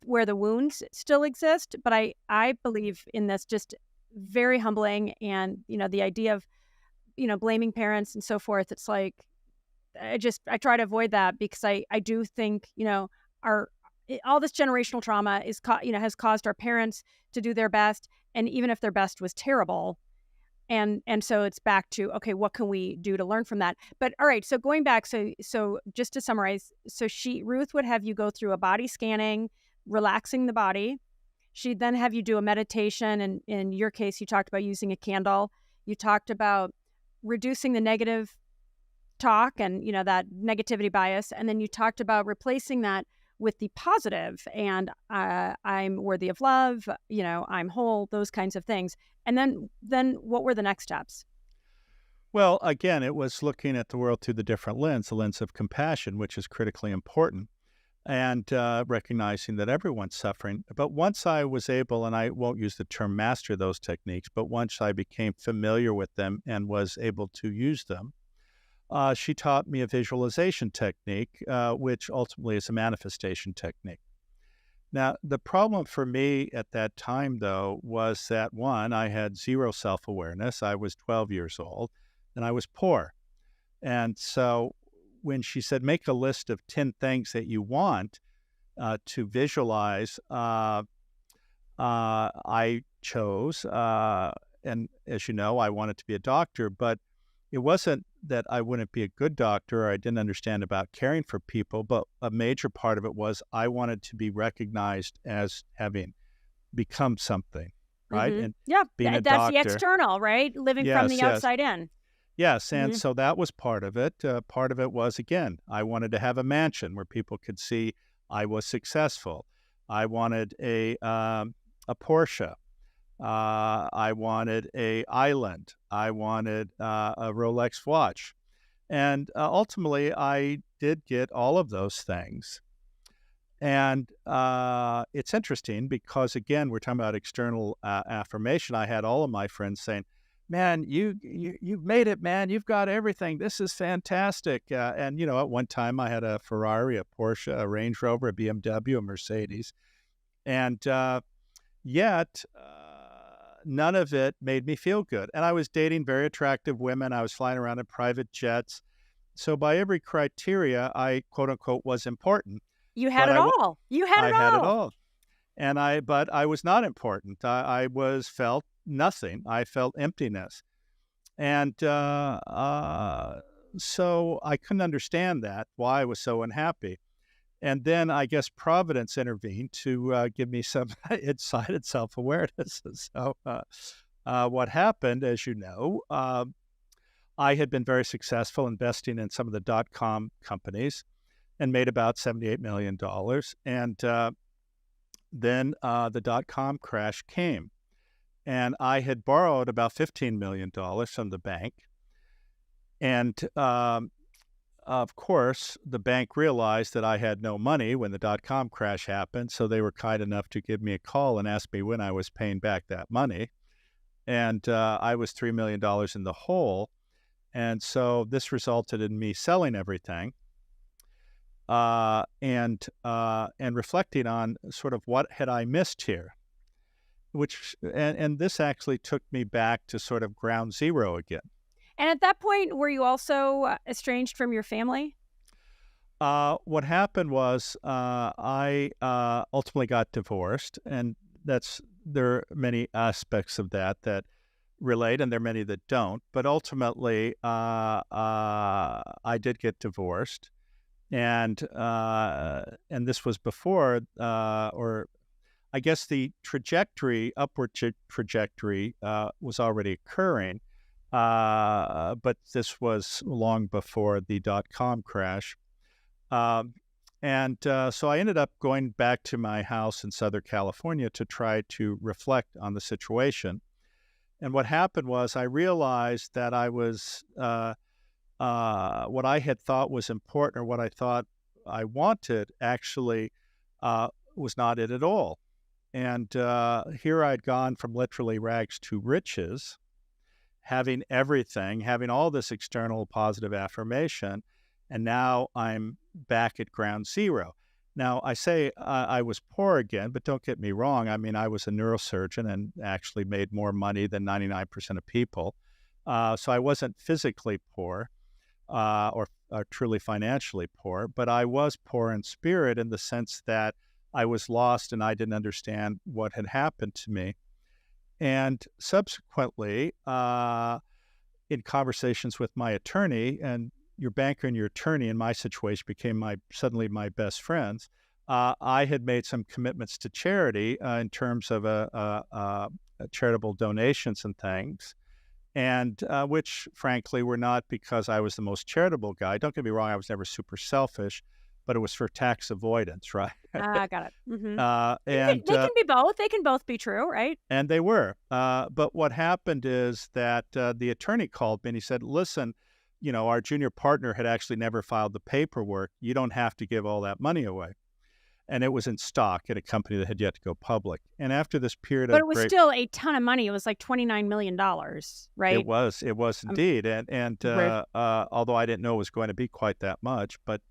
Speaker 1: where the wounds still exist. But I believe in this just very humbling, and the idea of blaming parents and so forth. It's like I try to avoid that, because I do think all this generational trauma has caused our parents to do their best, and even if their best was terrible. And so it's back to, okay, what can we do to learn from that? But all right, so going back, so just to summarize, so Ruth would have you go through a body scanning, relaxing the body. She'd then have you do a meditation, and in your case, you talked about using a candle. You talked about reducing the negative talk and, that negativity bias. And then you talked about replacing that with the positive and I'm worthy of love, I'm whole, those kinds of things. And then what were the next steps?
Speaker 2: Well, again, it was looking at the world through the different lens, the lens of compassion, which is critically important, and recognizing that everyone's suffering. But once I was able, and I won't use the term master those techniques, but once I became familiar with them and was able to use them, she taught me a visualization technique, which ultimately is a manifestation technique. Now, the problem for me at that time, though, was that one, I had zero self awareness. I was 12 years old and I was poor. And so when she said, make a list of 10 things that you want to visualize, I chose, and as you know, I wanted to be a doctor, but it wasn't that I wouldn't be a good doctor or I didn't understand about caring for people, but a major part of it was I wanted to be recognized as having become something, right? And
Speaker 1: Yeah,
Speaker 2: being a
Speaker 1: that's the
Speaker 2: doctor.
Speaker 1: external, right? Living from
Speaker 2: Yes,
Speaker 1: the
Speaker 2: yes.
Speaker 1: outside in.
Speaker 2: Yes, and
Speaker 1: hmm
Speaker 2: so that was part of it. Part of it was, again, I wanted to have a mansion where people could see I was successful. I wanted a Porsche. I wanted a island. I wanted a Rolex watch. And ultimately, I did get all of those things. And it's interesting because, again, we're talking about external affirmation. I had all of my friends saying, "Man, you've made it, man. You've got everything. This is fantastic." And at one time, I had a Ferrari, a Porsche, a Range Rover, a BMW, a Mercedes, and yet none of it made me feel good. And I was dating very attractive women. I was flying around in private jets. So by every criteria, I quote unquote was important.
Speaker 1: You had
Speaker 2: But
Speaker 1: it all. You had
Speaker 2: I
Speaker 1: it
Speaker 2: had it
Speaker 1: all.
Speaker 2: all. But I was not important. I felt nothing. I felt emptiness. And so I couldn't understand that, why I was so unhappy. And then I guess Providence intervened to give me some insight and self awareness. So what happened, as you know, I had been very successful investing in some of the .com companies and made about $78 million. And then the .com crash came. And I had borrowed about $15 million from the bank. And of course, the bank realized that I had no money when the .com crash happened. So they were kind enough to give me a call and ask me when I was paying back that money. And I was $3 million in the hole. And so this resulted in me selling everything and reflecting on sort of what had I missed here, and this actually took me back to sort of ground zero again.
Speaker 1: And at that point, were you also estranged from your family?
Speaker 2: What happened was I ultimately got divorced, and there are many aspects of that relate, and there are many that don't. But ultimately, I did get divorced, and this was before, or I guess the upward trajectory, was already occurring, but this was long before the .com crash. So I ended up going back to my house in Southern California to try to reflect on the situation. And what happened was I realized that I was what I had thought was important or what I thought I wanted actually was not it at all. And here I'd gone from literally rags to riches, having everything, having all this external positive affirmation, and now I'm back at ground zero. Now, I say I was poor again, but don't get me wrong. I mean, I was a neurosurgeon and actually made more money than 99% of people. So I wasn't physically poor or truly financially poor, but I was poor in spirit in the sense that I was lost and I didn't understand what had happened to me. And subsequently, in conversations with my attorney, and your banker and your attorney in my situation became suddenly my best friends, I had made some commitments to charity in terms of charitable donations and things. and which, frankly, were not because I was the most charitable guy. Don't get me wrong, I was never super selfish, but it was for tax avoidance, right?
Speaker 1: Ah, got it. Hmm.
Speaker 2: uh, and
Speaker 1: They
Speaker 2: uh,
Speaker 1: can be both. They can both be true, right?
Speaker 2: and they were. But what happened is that the attorney called me and he said, "Listen, our junior partner had actually never filed the paperwork. You don't have to give all that money away." And it was in stock at a company that had yet to go public. And after this period
Speaker 1: But
Speaker 2: of
Speaker 1: it was
Speaker 2: great,
Speaker 1: still a ton of money. It was like $29 million, right?
Speaker 2: it was
Speaker 1: Um,
Speaker 2: indeed, and
Speaker 1: right.
Speaker 2: although I didn't know it was going to be quite that much, but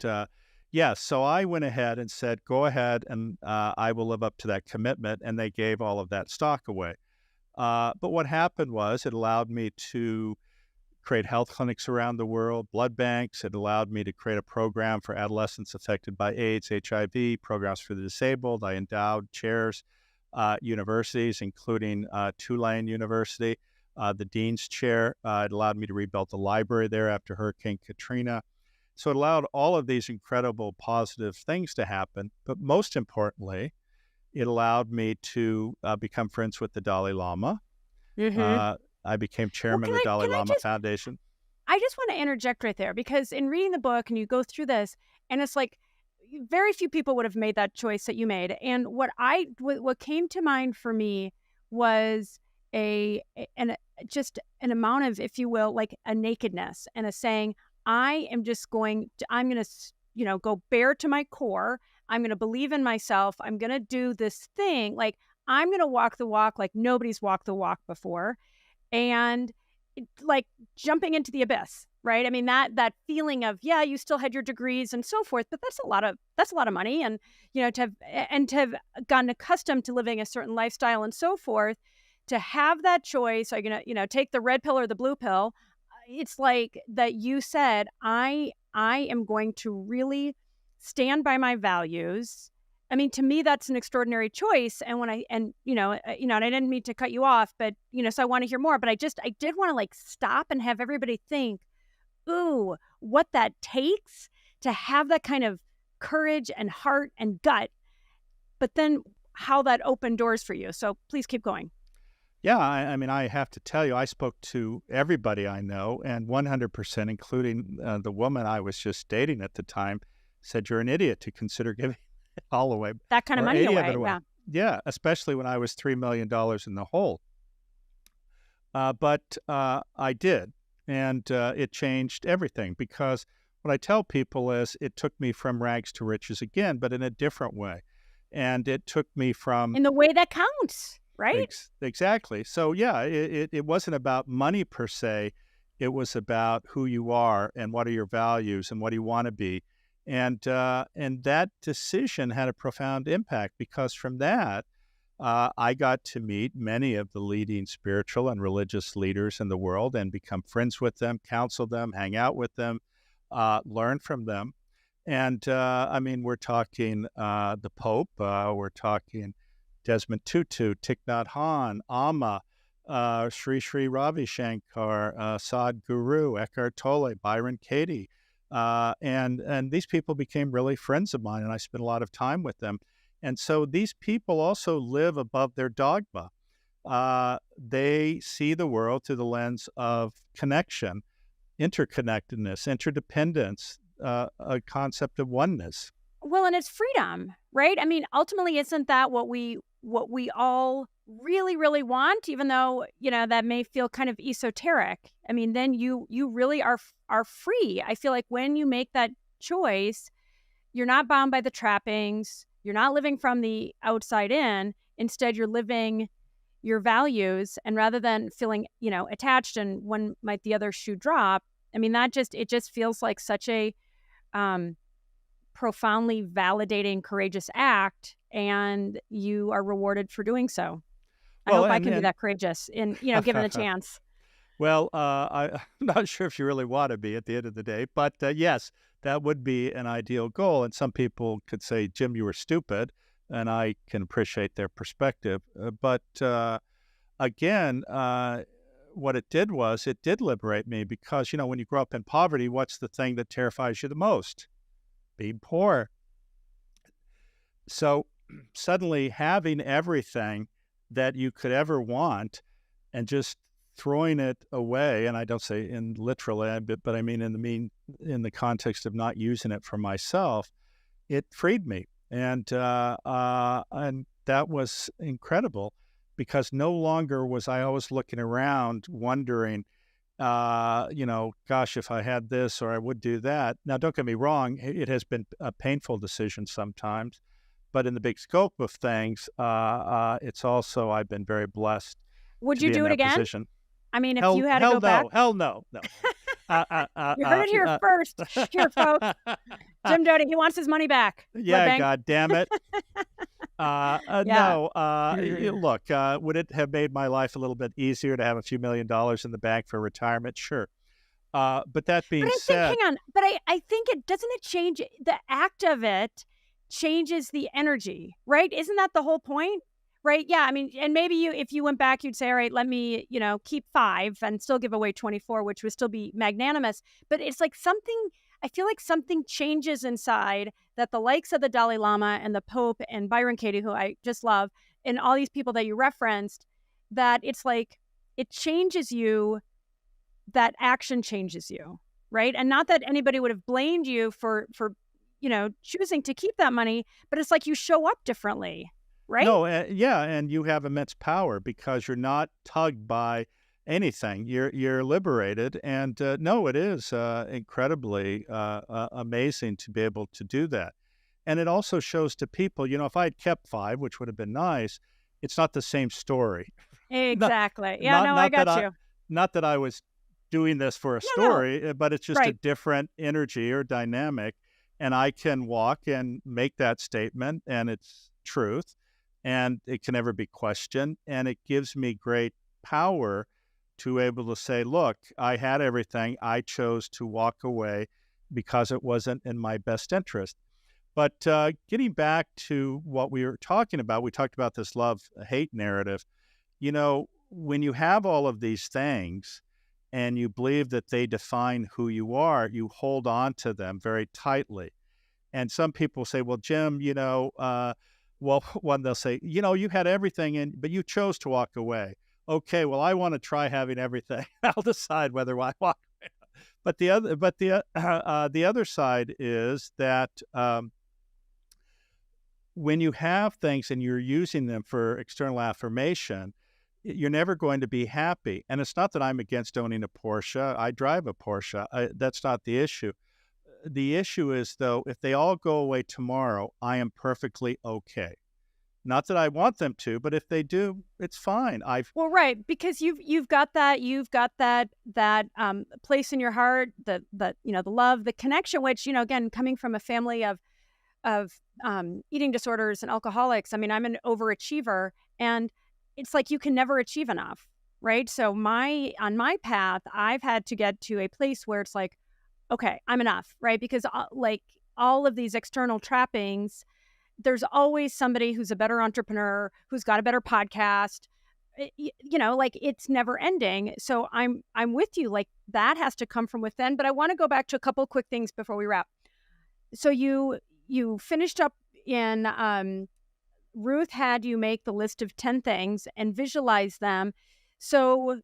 Speaker 2: yeah, so I went ahead and said, "Go ahead, and I will live up to that commitment." And they gave all of that stock away. But what happened was it allowed me to create health clinics around the world, blood banks. It allowed me to create a program for adolescents affected by AIDS, HIV, programs for the disabled. I endowed chairs, universities, including Tulane University, the dean's chair. It allowed me to rebuild the library there after Hurricane Katrina. So it allowed all of these incredible positive things to happen. But most importantly, it allowed me to become friends with the Dalai Lama.
Speaker 1: Hmm.
Speaker 2: Uh, I became
Speaker 1: Well,
Speaker 2: chairman of the Dalai
Speaker 1: can I
Speaker 2: Lama
Speaker 1: just
Speaker 2: Foundation.
Speaker 1: I just want to interject right there because in reading the book and you go through this, and it's like very few people would have made that choice that you made. And what came to mind for me was just an amount of, if you will, like a nakedness and a saying, I'm going to, go bare to my core. I'm going to believe in myself. I'm going to do this thing. Like I'm going to walk the walk like nobody's walked the walk before. And like jumping into the abyss, right? I mean, that feeling of, yeah, you still had your degrees and so forth, but that's a lot of money. And to have gotten accustomed to living a certain lifestyle and so forth, to have that choice, are you gonna, take the red pill or the blue pill? It's like that you said, I am going to really stand by my values. I mean, to me, that's an extraordinary choice. And and I didn't mean to cut you off, but, so I want to hear more, but I did want to like stop and have everybody think, ooh, what that takes to have that kind of courage and heart and gut, but then how that opened doors for you. So please keep going.
Speaker 2: Yeah, I mean, I have to tell you, I spoke to everybody I know, and 100%, including the woman I was just dating at the time, said, "You're an idiot to consider giving it all away
Speaker 1: That kind of
Speaker 2: or
Speaker 1: money
Speaker 2: any of it
Speaker 1: away.
Speaker 2: away."
Speaker 1: Yeah.
Speaker 2: Yeah, especially when I was $3 million in the hole. But I did, and it changed everything because what I tell people is it took me from rags to riches again, but in a different way. And it took me from
Speaker 1: In the way that counts, right?
Speaker 2: exactly. So yeah, it wasn't about money per se. It was about who you are and what are your values and what do you want to be. And that decision had a profound impact because from that, I got to meet many of the leading spiritual and religious leaders in the world and become friends with them, counsel them, hang out with them, learn from them. And I mean, we're talking the Pope, we're talking Desmond Tutu, Thich Nhat Hanh, Amma, Sri Sri Ravi Shankar, Sadhguru, Eckhart Tolle, Byron Katie. And these people became really friends of mine, and I spent a lot of time with them. And so these people also live above their dogma. They see the world through the lens of connection, interconnectedness, interdependence, a concept of oneness.
Speaker 1: Well, and it's freedom, right? I mean, ultimately, isn't that what we all really, really want? Even though that may feel kind of esoteric. I mean, then you really are free. I feel like when you make that choice, you're not bound by the trappings. You're not living from the outside in. Instead, you're living your values, and rather than feeling attached and when might the other shoe drop. I mean, it just feels like such a um profoundly validating, courageous act, and you are rewarded for doing so. I
Speaker 2: Well,
Speaker 1: hope I
Speaker 2: and
Speaker 1: can be
Speaker 2: and
Speaker 1: that courageous in, given the chance.
Speaker 2: well, I'm not sure if you really want to be at the end of the day, but yes, that would be an ideal goal. And some people could say, "Jim, you were stupid," and I can appreciate their perspective. But again, what it did was it did liberate me because when you grow up in poverty, what's the thing that terrifies you the most? Being poor. So suddenly having everything that you could ever want and just throwing it away, and I don't say in literally, but I mean in the context of not using it for myself, it freed me, and that was incredible because no longer was I always looking around wondering, gosh, if I had this or I would do that. Now, don't get me wrong, it has been a painful decision sometimes, but in the big scope of things, it's also I've been very blessed
Speaker 1: Would
Speaker 2: to
Speaker 1: you
Speaker 2: be in
Speaker 1: do it
Speaker 2: that
Speaker 1: again?
Speaker 2: position.
Speaker 1: I mean, if
Speaker 2: Hell,
Speaker 1: you had to
Speaker 2: hell
Speaker 1: go back,
Speaker 2: no, hell no, no.
Speaker 1: you heard it here first, here, folks. Jim Doty, he wants his money back.
Speaker 2: Yeah,
Speaker 1: Bank.
Speaker 2: God damn it.
Speaker 1: Yeah.
Speaker 2: No, look, would it have made my life a little bit easier to have a few $1 million in the bank for retirement? Sure. But that being
Speaker 1: But I think,
Speaker 2: said,
Speaker 1: hang on, but I think it doesn't it change the act of it changes the energy, right? Isn't that the whole point? Right? Yeah. I mean, and maybe if you went back, you'd say, all right, let me, keep 5 and still give away 24, which would still be magnanimous. But it's like I feel like something changes inside that the likes of the Dalai Lama and the Pope and Byron Katie, who I just love, and all these people that you referenced, that it's like it changes you, that action changes you, right? And not that anybody would have blamed you for choosing to keep that money, but it's like you show up differently, right?
Speaker 2: no, yeah, and you have immense power because you're not tugged by anything. You're liberated, and no, it is incredibly amazing to be able to do that. And it also shows to people, if I had kept 5, which would have been nice, it's not the same story. Not,
Speaker 1: Exactly. Yeah, no, I got you.
Speaker 2: Not that I was doing this for a
Speaker 1: No,
Speaker 2: story, but it's just a
Speaker 1: right.
Speaker 2: different energy or dynamic, and I can walk and make that statement, and it's truth, and it can never be questioned, and it gives me great power to able to say, look, I had everything. I chose to walk away because it wasn't in my best interest. But getting back to what we were talking about, we talked about this love-hate narrative. When you have all of these things and you believe that they define who you are, you hold on to them very tightly. And some people say, well, Jim, one, they'll say, you had everything, but you chose to walk away. Okay, well, I want to try having everything. I'll decide whether I walk away. But the other side is that when you have things and you're using them for external affirmation, you're never going to be happy. And it's not that I'm against owning a Porsche. I drive a Porsche. That's not the issue. The issue is, though, if they all go away tomorrow, I am perfectly okay. Not that I want them to, but if they do, it's fine.
Speaker 1: Well, right, because you've got that place in your heart, the love, the connection, which again, coming from a family of eating disorders and alcoholics. I mean, I'm an overachiever, and it's like you can never achieve enough, right? So on my path, I've had to get to a place where it's like, okay, I'm enough, right? Because like all of these external trappings, there's always somebody who's a better entrepreneur, who's got a better podcast, like it's never ending. So I'm with you, like that has to come from within. But I want to go back to a couple quick things before we wrap. So you finished up in Ruth had you make the list of 10 things and visualize them. So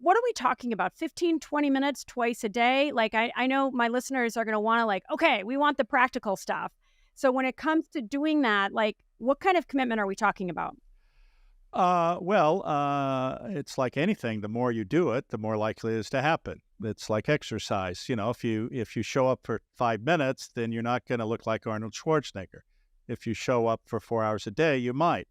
Speaker 1: what are we talking about? 15, 20 minutes twice a day? Like I know my listeners are going to want to okay, we want the practical stuff. So when it comes to doing that, like what kind of commitment are we talking about?
Speaker 2: It's like anything. The more you do it, the more likely it is to happen. It's like exercise. If you show up for 5 minutes, then you're not going to look like Arnold Schwarzenegger. If you show up for 4 hours a day, you might.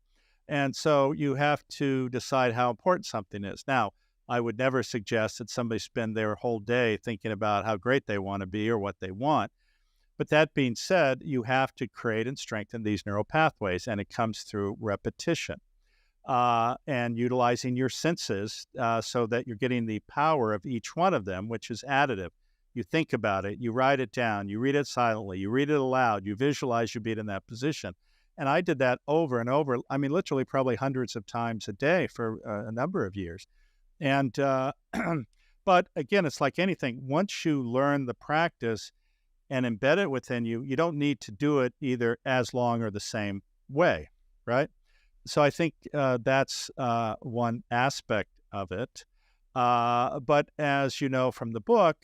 Speaker 2: And so you have to decide how important something is. Now, I would never suggest that somebody spend their whole day thinking about how great they want to be or what they want. But that being said, you have to create and strengthen these neural pathways, and it comes through repetition and utilizing your senses so that you're getting the power of each one of them, which is additive. You think about it, you write it down, you read it silently, you read it aloud, you visualize you being in that position. And I did that over and over. I mean, literally probably hundreds of times a day for a number of years. And but again, it's like anything. Once you learn the practice and embed it within you, you don't need to do it either as long or the same way, right? So I think that's one aspect of it. But as you know from the book,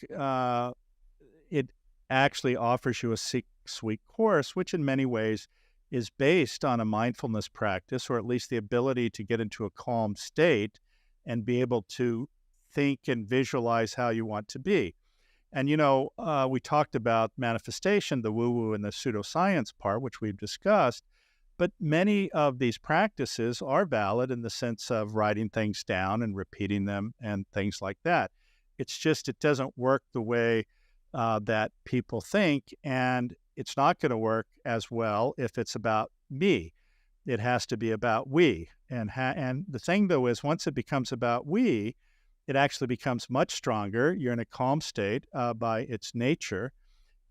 Speaker 2: it actually offers you a 6-week course, which in many ways is based on a mindfulness practice, or at least the ability to get into a calm state and be able to think and visualize how you want to be. And, we talked about manifestation, the woo-woo and the pseudoscience part, which we've discussed. But many of these practices are valid in the sense of writing things down and repeating them and things like that. It's just it doesn't work the way that people think, and it's not going to work as well if it's about me. It has to be about we. And the thing, though, is once it becomes about we, it actually becomes much stronger. You're in a calm state by its nature,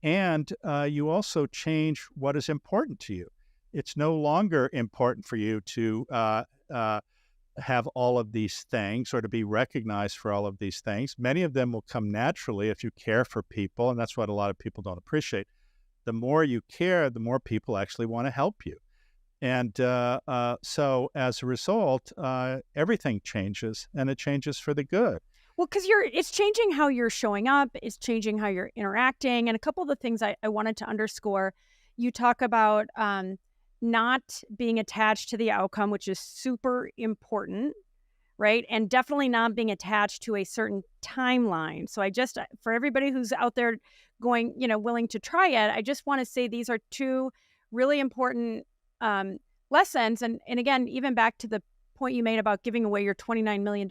Speaker 2: and you also change what is important to you. It's no longer important for you to have all of these things or to be recognized for all of these things. Many of them will come naturally if you care for people, and that's what a lot of people don't appreciate. The more you care, the more people actually want to help you. And so as a result, everything changes, and it changes for the good.
Speaker 1: Well, because it's changing how you're showing up, it's changing how you're interacting. And a couple of the things I wanted to underscore, you talk about not being attached to the outcome, which is super important, right? And definitely not being attached to a certain timeline. So for everybody who's out there going, willing to try it, I just want to say these are two really important lessons. And again, even back to the point you made about giving away your $29 million,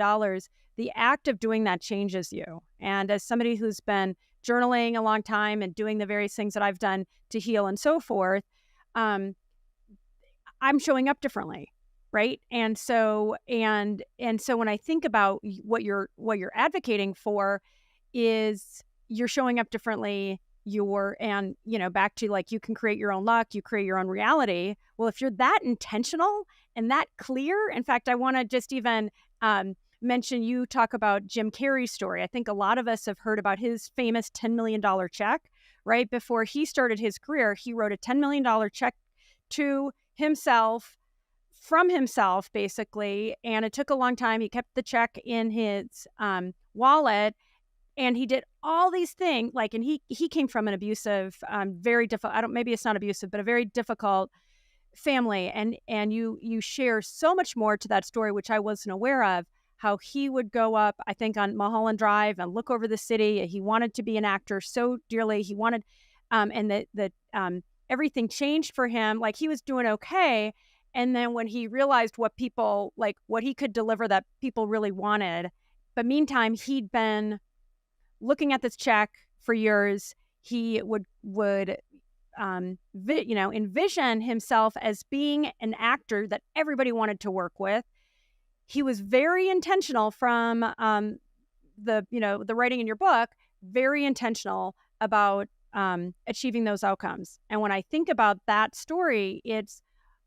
Speaker 1: the act of doing that changes you. And as somebody who's been journaling a long time and doing the various things that I've done to heal and so forth, I'm showing up differently, right? And so when I think about what you're advocating for, is you're showing up differently. Back to like, you can create your own luck, you create your own reality. Well, if you're that intentional and that clear, in fact, I want to just even mention, you talk about Jim Carrey's story. I think a lot of us have heard about his famous $10 million check. Right before he started his career, he wrote a $10 million check to himself, from himself, basically. And it took a long time. He kept the check in his wallet, and he did all these things. And he came from an abusive, very difficult, maybe it's not abusive, but a very difficult family. And you share so much more to that story, which I wasn't aware of, how he would go up, I think, on Mulholland Drive and look over the city. He wanted to be an actor so dearly. He wanted, and everything changed for him. Like, he was doing okay. And then when he realized what he could deliver that people really wanted, but meantime, he'd been looking at this check for years. He would envision himself as being an actor that everybody wanted to work with. He was very intentional from the writing in your book, very intentional about achieving those outcomes. And when I think about that story, it's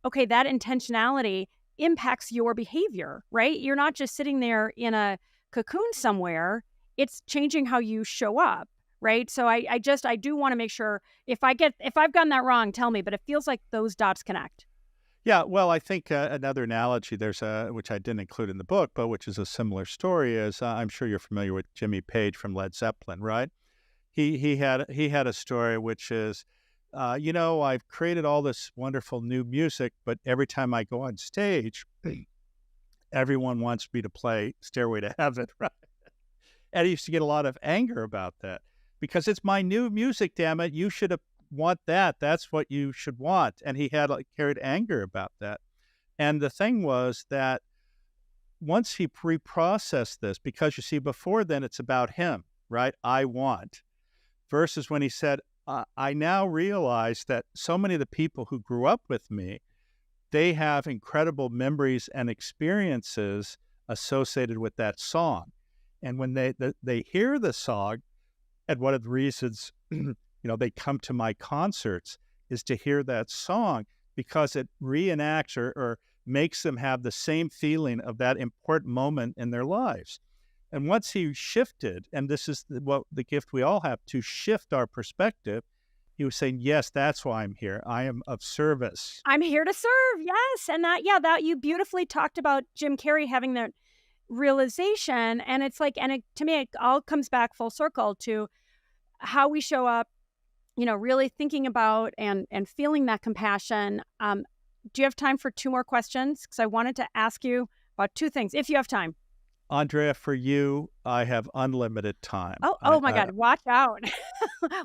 Speaker 1: okay, that intentionality impacts your behavior, right? You're not just sitting there in a cocoon somewhere. It's changing how you show up, right? So I do want to make sure, if I've gotten that wrong, tell me, but it feels like those dots connect.
Speaker 2: Yeah, well, I think another analogy which I didn't include in the book, but which is a similar story, is I'm sure you're familiar with Jimmy Page from Led Zeppelin, right? He had a story which is, I've created all this wonderful new music, but every time I go on stage, everyone wants me to play Stairway to Heaven, right? And he used to get a lot of anger about that, because it's my new music, damn it. You should want that. That's what you should want. And he had carried anger about that. And the thing was that once he reprocessed this, because you see, before then it's about him, right? I want. Versus when he said, I now realize that so many of the people who grew up with me, they have incredible memories and experiences associated with that song. And when they hear the song, and one of the reasons they come to my concerts is to hear that song, because it reenacts or makes them have the same feeling of that important moment in their lives. And once he shifted, and this is the gift we all have, to shift our perspective, he was saying, yes, that's why I'm here. I am of service.
Speaker 1: I'm here to serve. Yes. And that you beautifully talked about Jim Carrey having realization. And it's like, to me, it all comes back full circle to how we show up, really thinking about and feeling that compassion. Do you have time for two more questions? Because I wanted to ask you about two things, if you have time.
Speaker 2: Andrea, for you, I have unlimited time.
Speaker 1: Oh my God, watch out.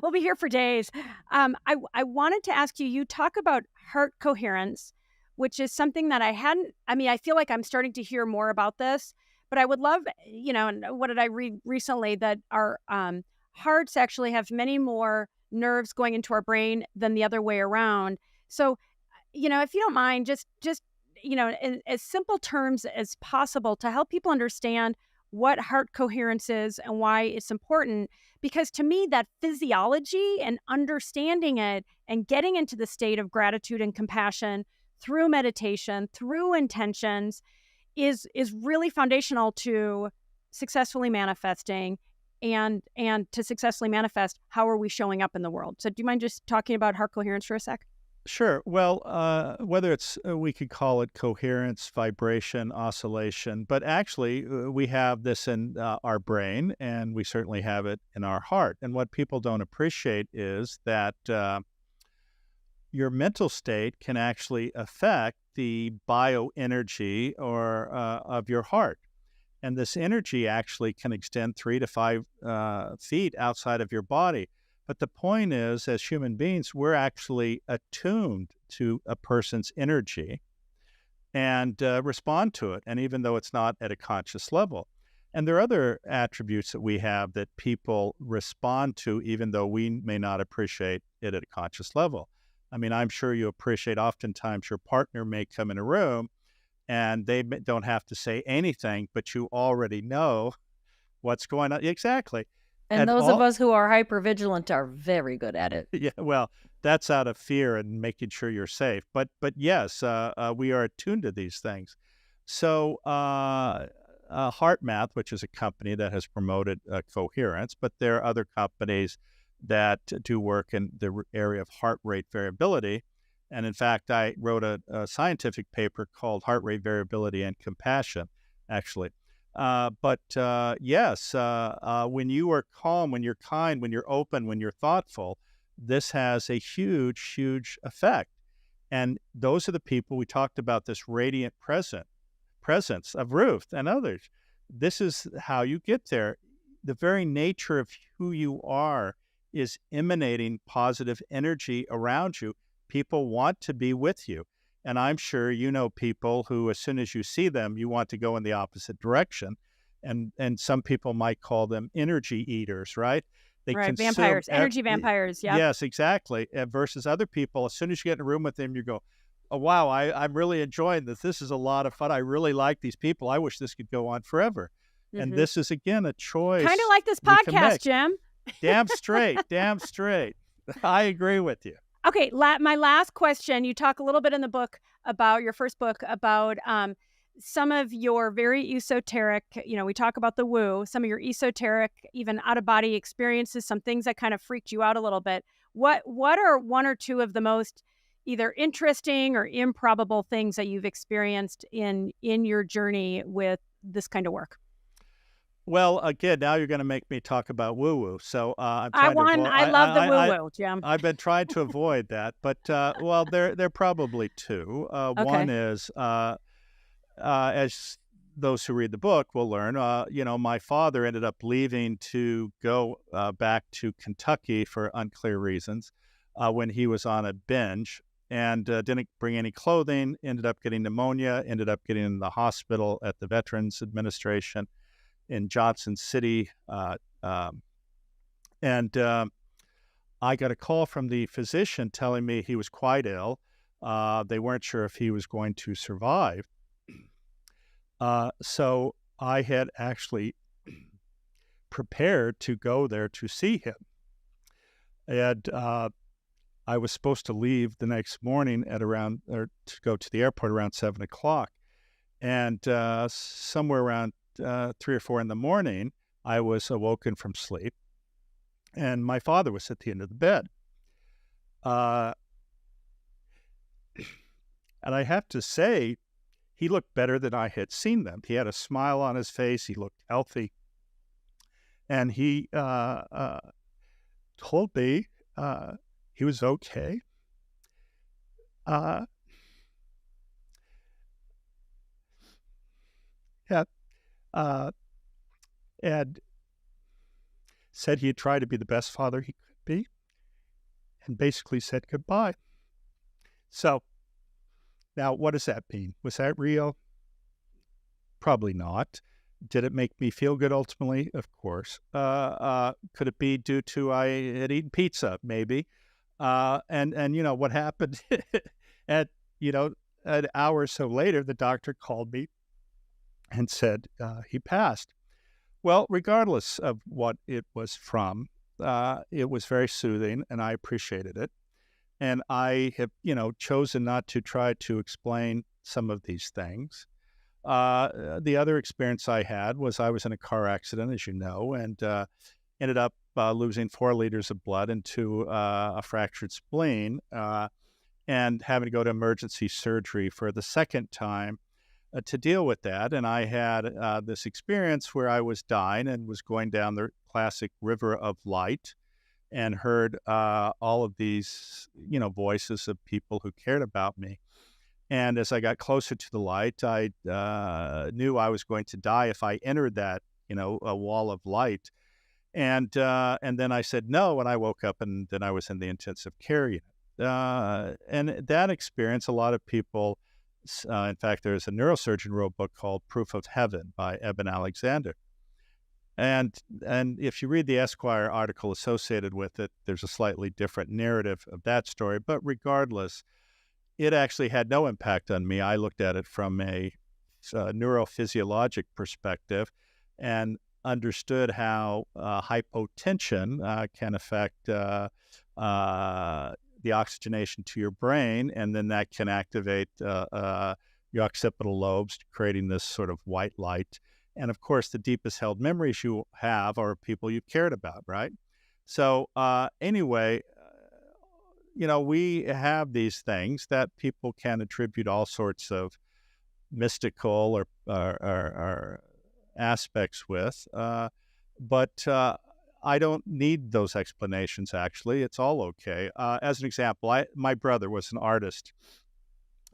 Speaker 1: We'll be here for days. I wanted to ask you, you talk about heart coherence, which is something that I feel like I'm starting to hear more about this, but I would love, and what did I read recently, that our hearts actually have many more nerves going into our brain than the other way around. So, if you don't mind, just in as simple terms as possible to help people understand what heart coherence is and why it's important. Because to me, that physiology and understanding it and getting into the state of gratitude and compassion through meditation, through intentions, is really foundational to successfully manifesting and to successfully manifest. How are we showing up in the world? So do you mind just talking about heart coherence for a sec?
Speaker 2: Sure. Well, whether it's, we could call it coherence, vibration, oscillation, but actually we have this in our brain, and we certainly have it in our heart. And what people don't appreciate is that your mental state can actually affect the bioenergy of your heart. And this energy actually can extend 3 to 5 feet outside of your body. But the point is, as human beings, we're actually attuned to a person's energy and respond to it, and even though it's not at a conscious level. And there are other attributes that we have that people respond to, even though we may not appreciate it at a conscious level. I mean, I'm sure you appreciate oftentimes your partner may come in a room and they don't have to say anything, but you already know what's going on. Exactly.
Speaker 3: And those of us who are hypervigilant are very good at it.
Speaker 2: Yeah, well, that's out of fear and making sure you're safe. But yes, we are attuned to these things. So HeartMath, which is a company that has promoted coherence, but there are other companies that do work in the area of heart rate variability. And in fact, I wrote a scientific paper called Heart Rate Variability and Compassion, actually. Yes, when you are calm, when you're kind, when you're open, when you're thoughtful, this has a huge, huge effect. And those are the people, we talked about this radiant presence of Ruth and others. This is how you get there. The very nature of who you are is emanating positive energy around you. People want to be with you. And I'm sure you know people who, as soon as you see them, you want to go in the opposite direction. And some people might call them energy eaters, right? They
Speaker 1: right,
Speaker 2: consume
Speaker 1: vampires, energy vampires, yeah.
Speaker 2: Yes, exactly. Versus other people, as soon as you get in a room with them, you go, oh, wow, I'm really enjoying this. This is a lot of fun. I really like these people. I wish this could go on forever. And this is, again, a choice.
Speaker 1: Kind of like this podcast, Jim.
Speaker 2: Damn straight, damn straight. I agree with you.
Speaker 1: Okay, my last question, you talk a little bit in the book about your first book about some of your very esoteric, we talk about the woo, some of your esoteric, even out-of-body experiences, some things that kind of freaked you out a little bit. What are one or two of the most either interesting or improbable things that you've experienced in your journey with this kind of work?
Speaker 2: Well, again, now you're going to make me talk about woo-woo. So
Speaker 1: I love the woo-woo, Jim.
Speaker 2: I've been trying to avoid that, but well, there are probably two.
Speaker 1: Okay.
Speaker 2: One is, as those who read the book will learn, my father ended up leaving to go back to Kentucky for unclear reasons when he was on a binge, and didn't bring any clothing, ended up getting pneumonia, ended up getting in the hospital at the Veterans Administration in Johnson City. And I got a call from the physician telling me he was quite ill. They weren't sure if he was going to survive. So I had actually prepared to go there to see him. And I was supposed to leave the next morning to go to the airport around 7 o'clock. And somewhere around 3 or 4 in the morning, I was awoken from sleep, and my father was at the end of the bed. And I have to say, he looked better than I had seen them. He had a smile on his face. He looked healthy. And he told me he was okay. Yeah, and said he had tried to be the best father he could be, and basically said goodbye. So now, what does that mean? Was that real? Probably not. Did it make me feel good ultimately? Of course. Could it be due to I had eaten pizza? Maybe. And you know what happened? At an hour or so later, the doctor called me and said he passed. Well, regardless of what it was from, it was very soothing, and I appreciated it. And I have, chosen not to try to explain some of these things. The other experience I had was I was in a car accident, as you know, and ended up losing 4 liters of blood into a fractured spleen and having to go to emergency surgery for the second time to deal with that. And I had this experience where I was dying and was going down the classic river of light and heard all of these, voices of people who cared about me. And as I got closer to the light, I knew I was going to die if I entered that, a wall of light. And then I said no, and I woke up, and then I was in the intensive care unit. And that experience, a lot of people, in fact, there's a neurosurgeon wrote a book called Proof of Heaven by Eben Alexander. And if you read the Esquire article associated with it, there's a slightly different narrative of that story. But regardless, it actually had no impact on me. I looked at it from a neurophysiologic perspective and understood how hypotension can affect the oxygenation to your brain, and then that can activate your occipital lobes, creating this sort of white light. And of course, the deepest held memories you have are people you cared about, right? So anyway, we have these things that people can attribute all sorts of mystical or aspects with, but I don't need those explanations, actually. It's all okay. As an example, my brother was an artist,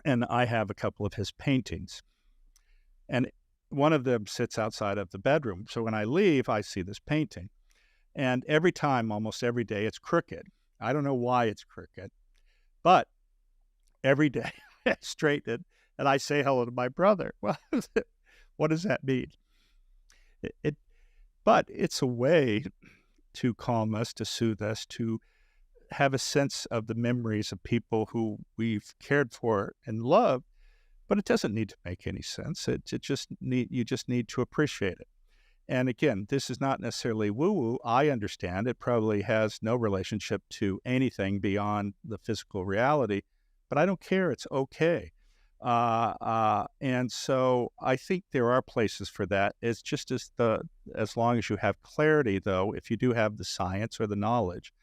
Speaker 2: and I have a couple of his paintings. And one of them sits outside of the bedroom. So when I leave, I see this painting. And every time, almost every day, it's crooked. I don't know why it's crooked, but every day I straighten it and I say hello to my brother. Well, what does that mean? But it's a way to calm us, to soothe us, to have a sense of the memories of people who we've cared for and loved. But it doesn't need to make any sense. You just need to appreciate it. And again, this is not necessarily woo-woo. I understand it probably has no relationship to anything beyond the physical reality, but I don't care. It's okay. And so I think there are places for that. It's just as long as you have clarity, though, if you do have the science or the knowledge,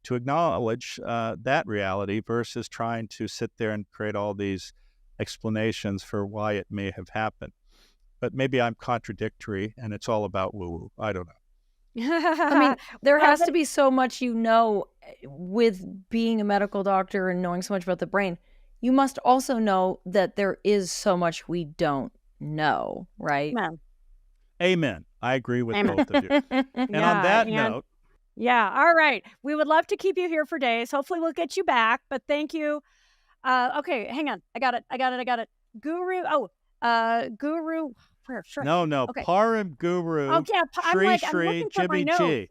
Speaker 2: to acknowledge that reality versus trying to sit there and create all these explanations for why it may have happened. But maybe I'm contradictory and it's all about woo-woo. I don't know.
Speaker 3: I mean, there has to be so much, with being a medical doctor and knowing so much about the brain. You must also know that there is so much we don't know, right?
Speaker 2: Amen. I agree with both of you. And on that note.
Speaker 1: Yeah. All right. We would love to keep you here for days. Hopefully we'll get you back, but thank you. Okay, hang on. I got it. Guru. Guru. Sure.
Speaker 2: No. Okay. Param Guru.
Speaker 1: Oh, yeah.
Speaker 2: I'm looking for Jimmy G.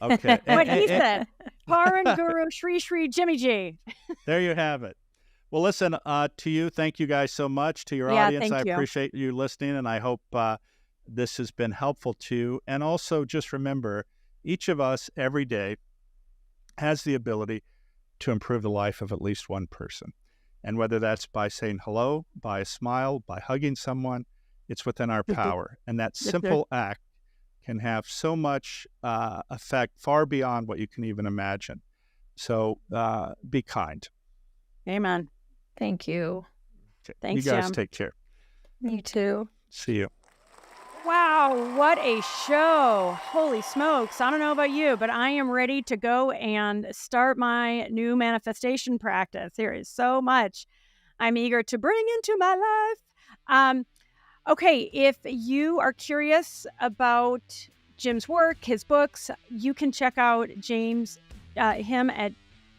Speaker 2: Okay.
Speaker 1: What he said. Param Guru Shri Jimmy G.
Speaker 2: There you have it. Well, listen, to you, thank you guys so much. To your audience, I appreciate you listening, and I hope this has been helpful to you. And also, just remember, each of us every day has the ability to improve the life of at least one person. And whether that's by saying hello, by a smile, by hugging someone, it's within our power. And that simple act can have so much effect far beyond what you can even imagine. So be kind.
Speaker 1: Amen.
Speaker 3: Thank you.
Speaker 2: Okay. You guys take care.
Speaker 3: You too.
Speaker 2: See you.
Speaker 1: Wow, what a show. Holy smokes. I don't know about you, but I am ready to go and start my new manifestation practice. There is so much I'm eager to bring into my life. Okay, if you are curious about Jim's work, his books, you can check out him at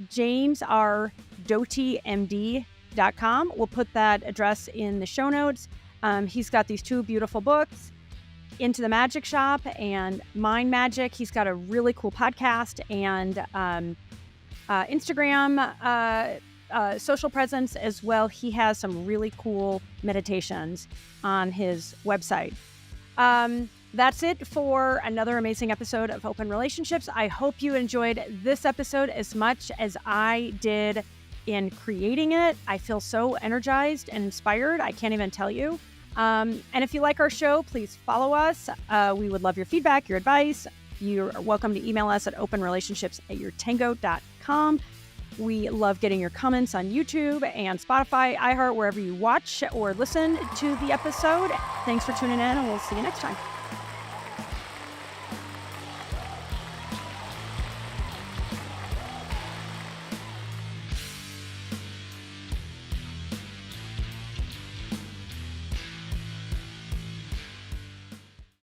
Speaker 1: jamesrdoty.md.com. We'll put that address in the show notes. He's got these 2 beautiful books, Into the Magic Shop and Mind Magic. He's got a really cool podcast and Instagram social presence as well. He has some really cool meditations on his website. That's it for another amazing episode of Open Relationships. I hope you enjoyed this episode as much as I did in creating it. I feel so energized and inspired. I can't even tell you. And if you like our show, please follow us. We would love your feedback, your advice. You're welcome to email us at openrelationships@yourtango.com. We love getting your comments on YouTube and Spotify, iHeart, wherever you watch or listen to the episode. Thanks for tuning in, and we'll see you next time.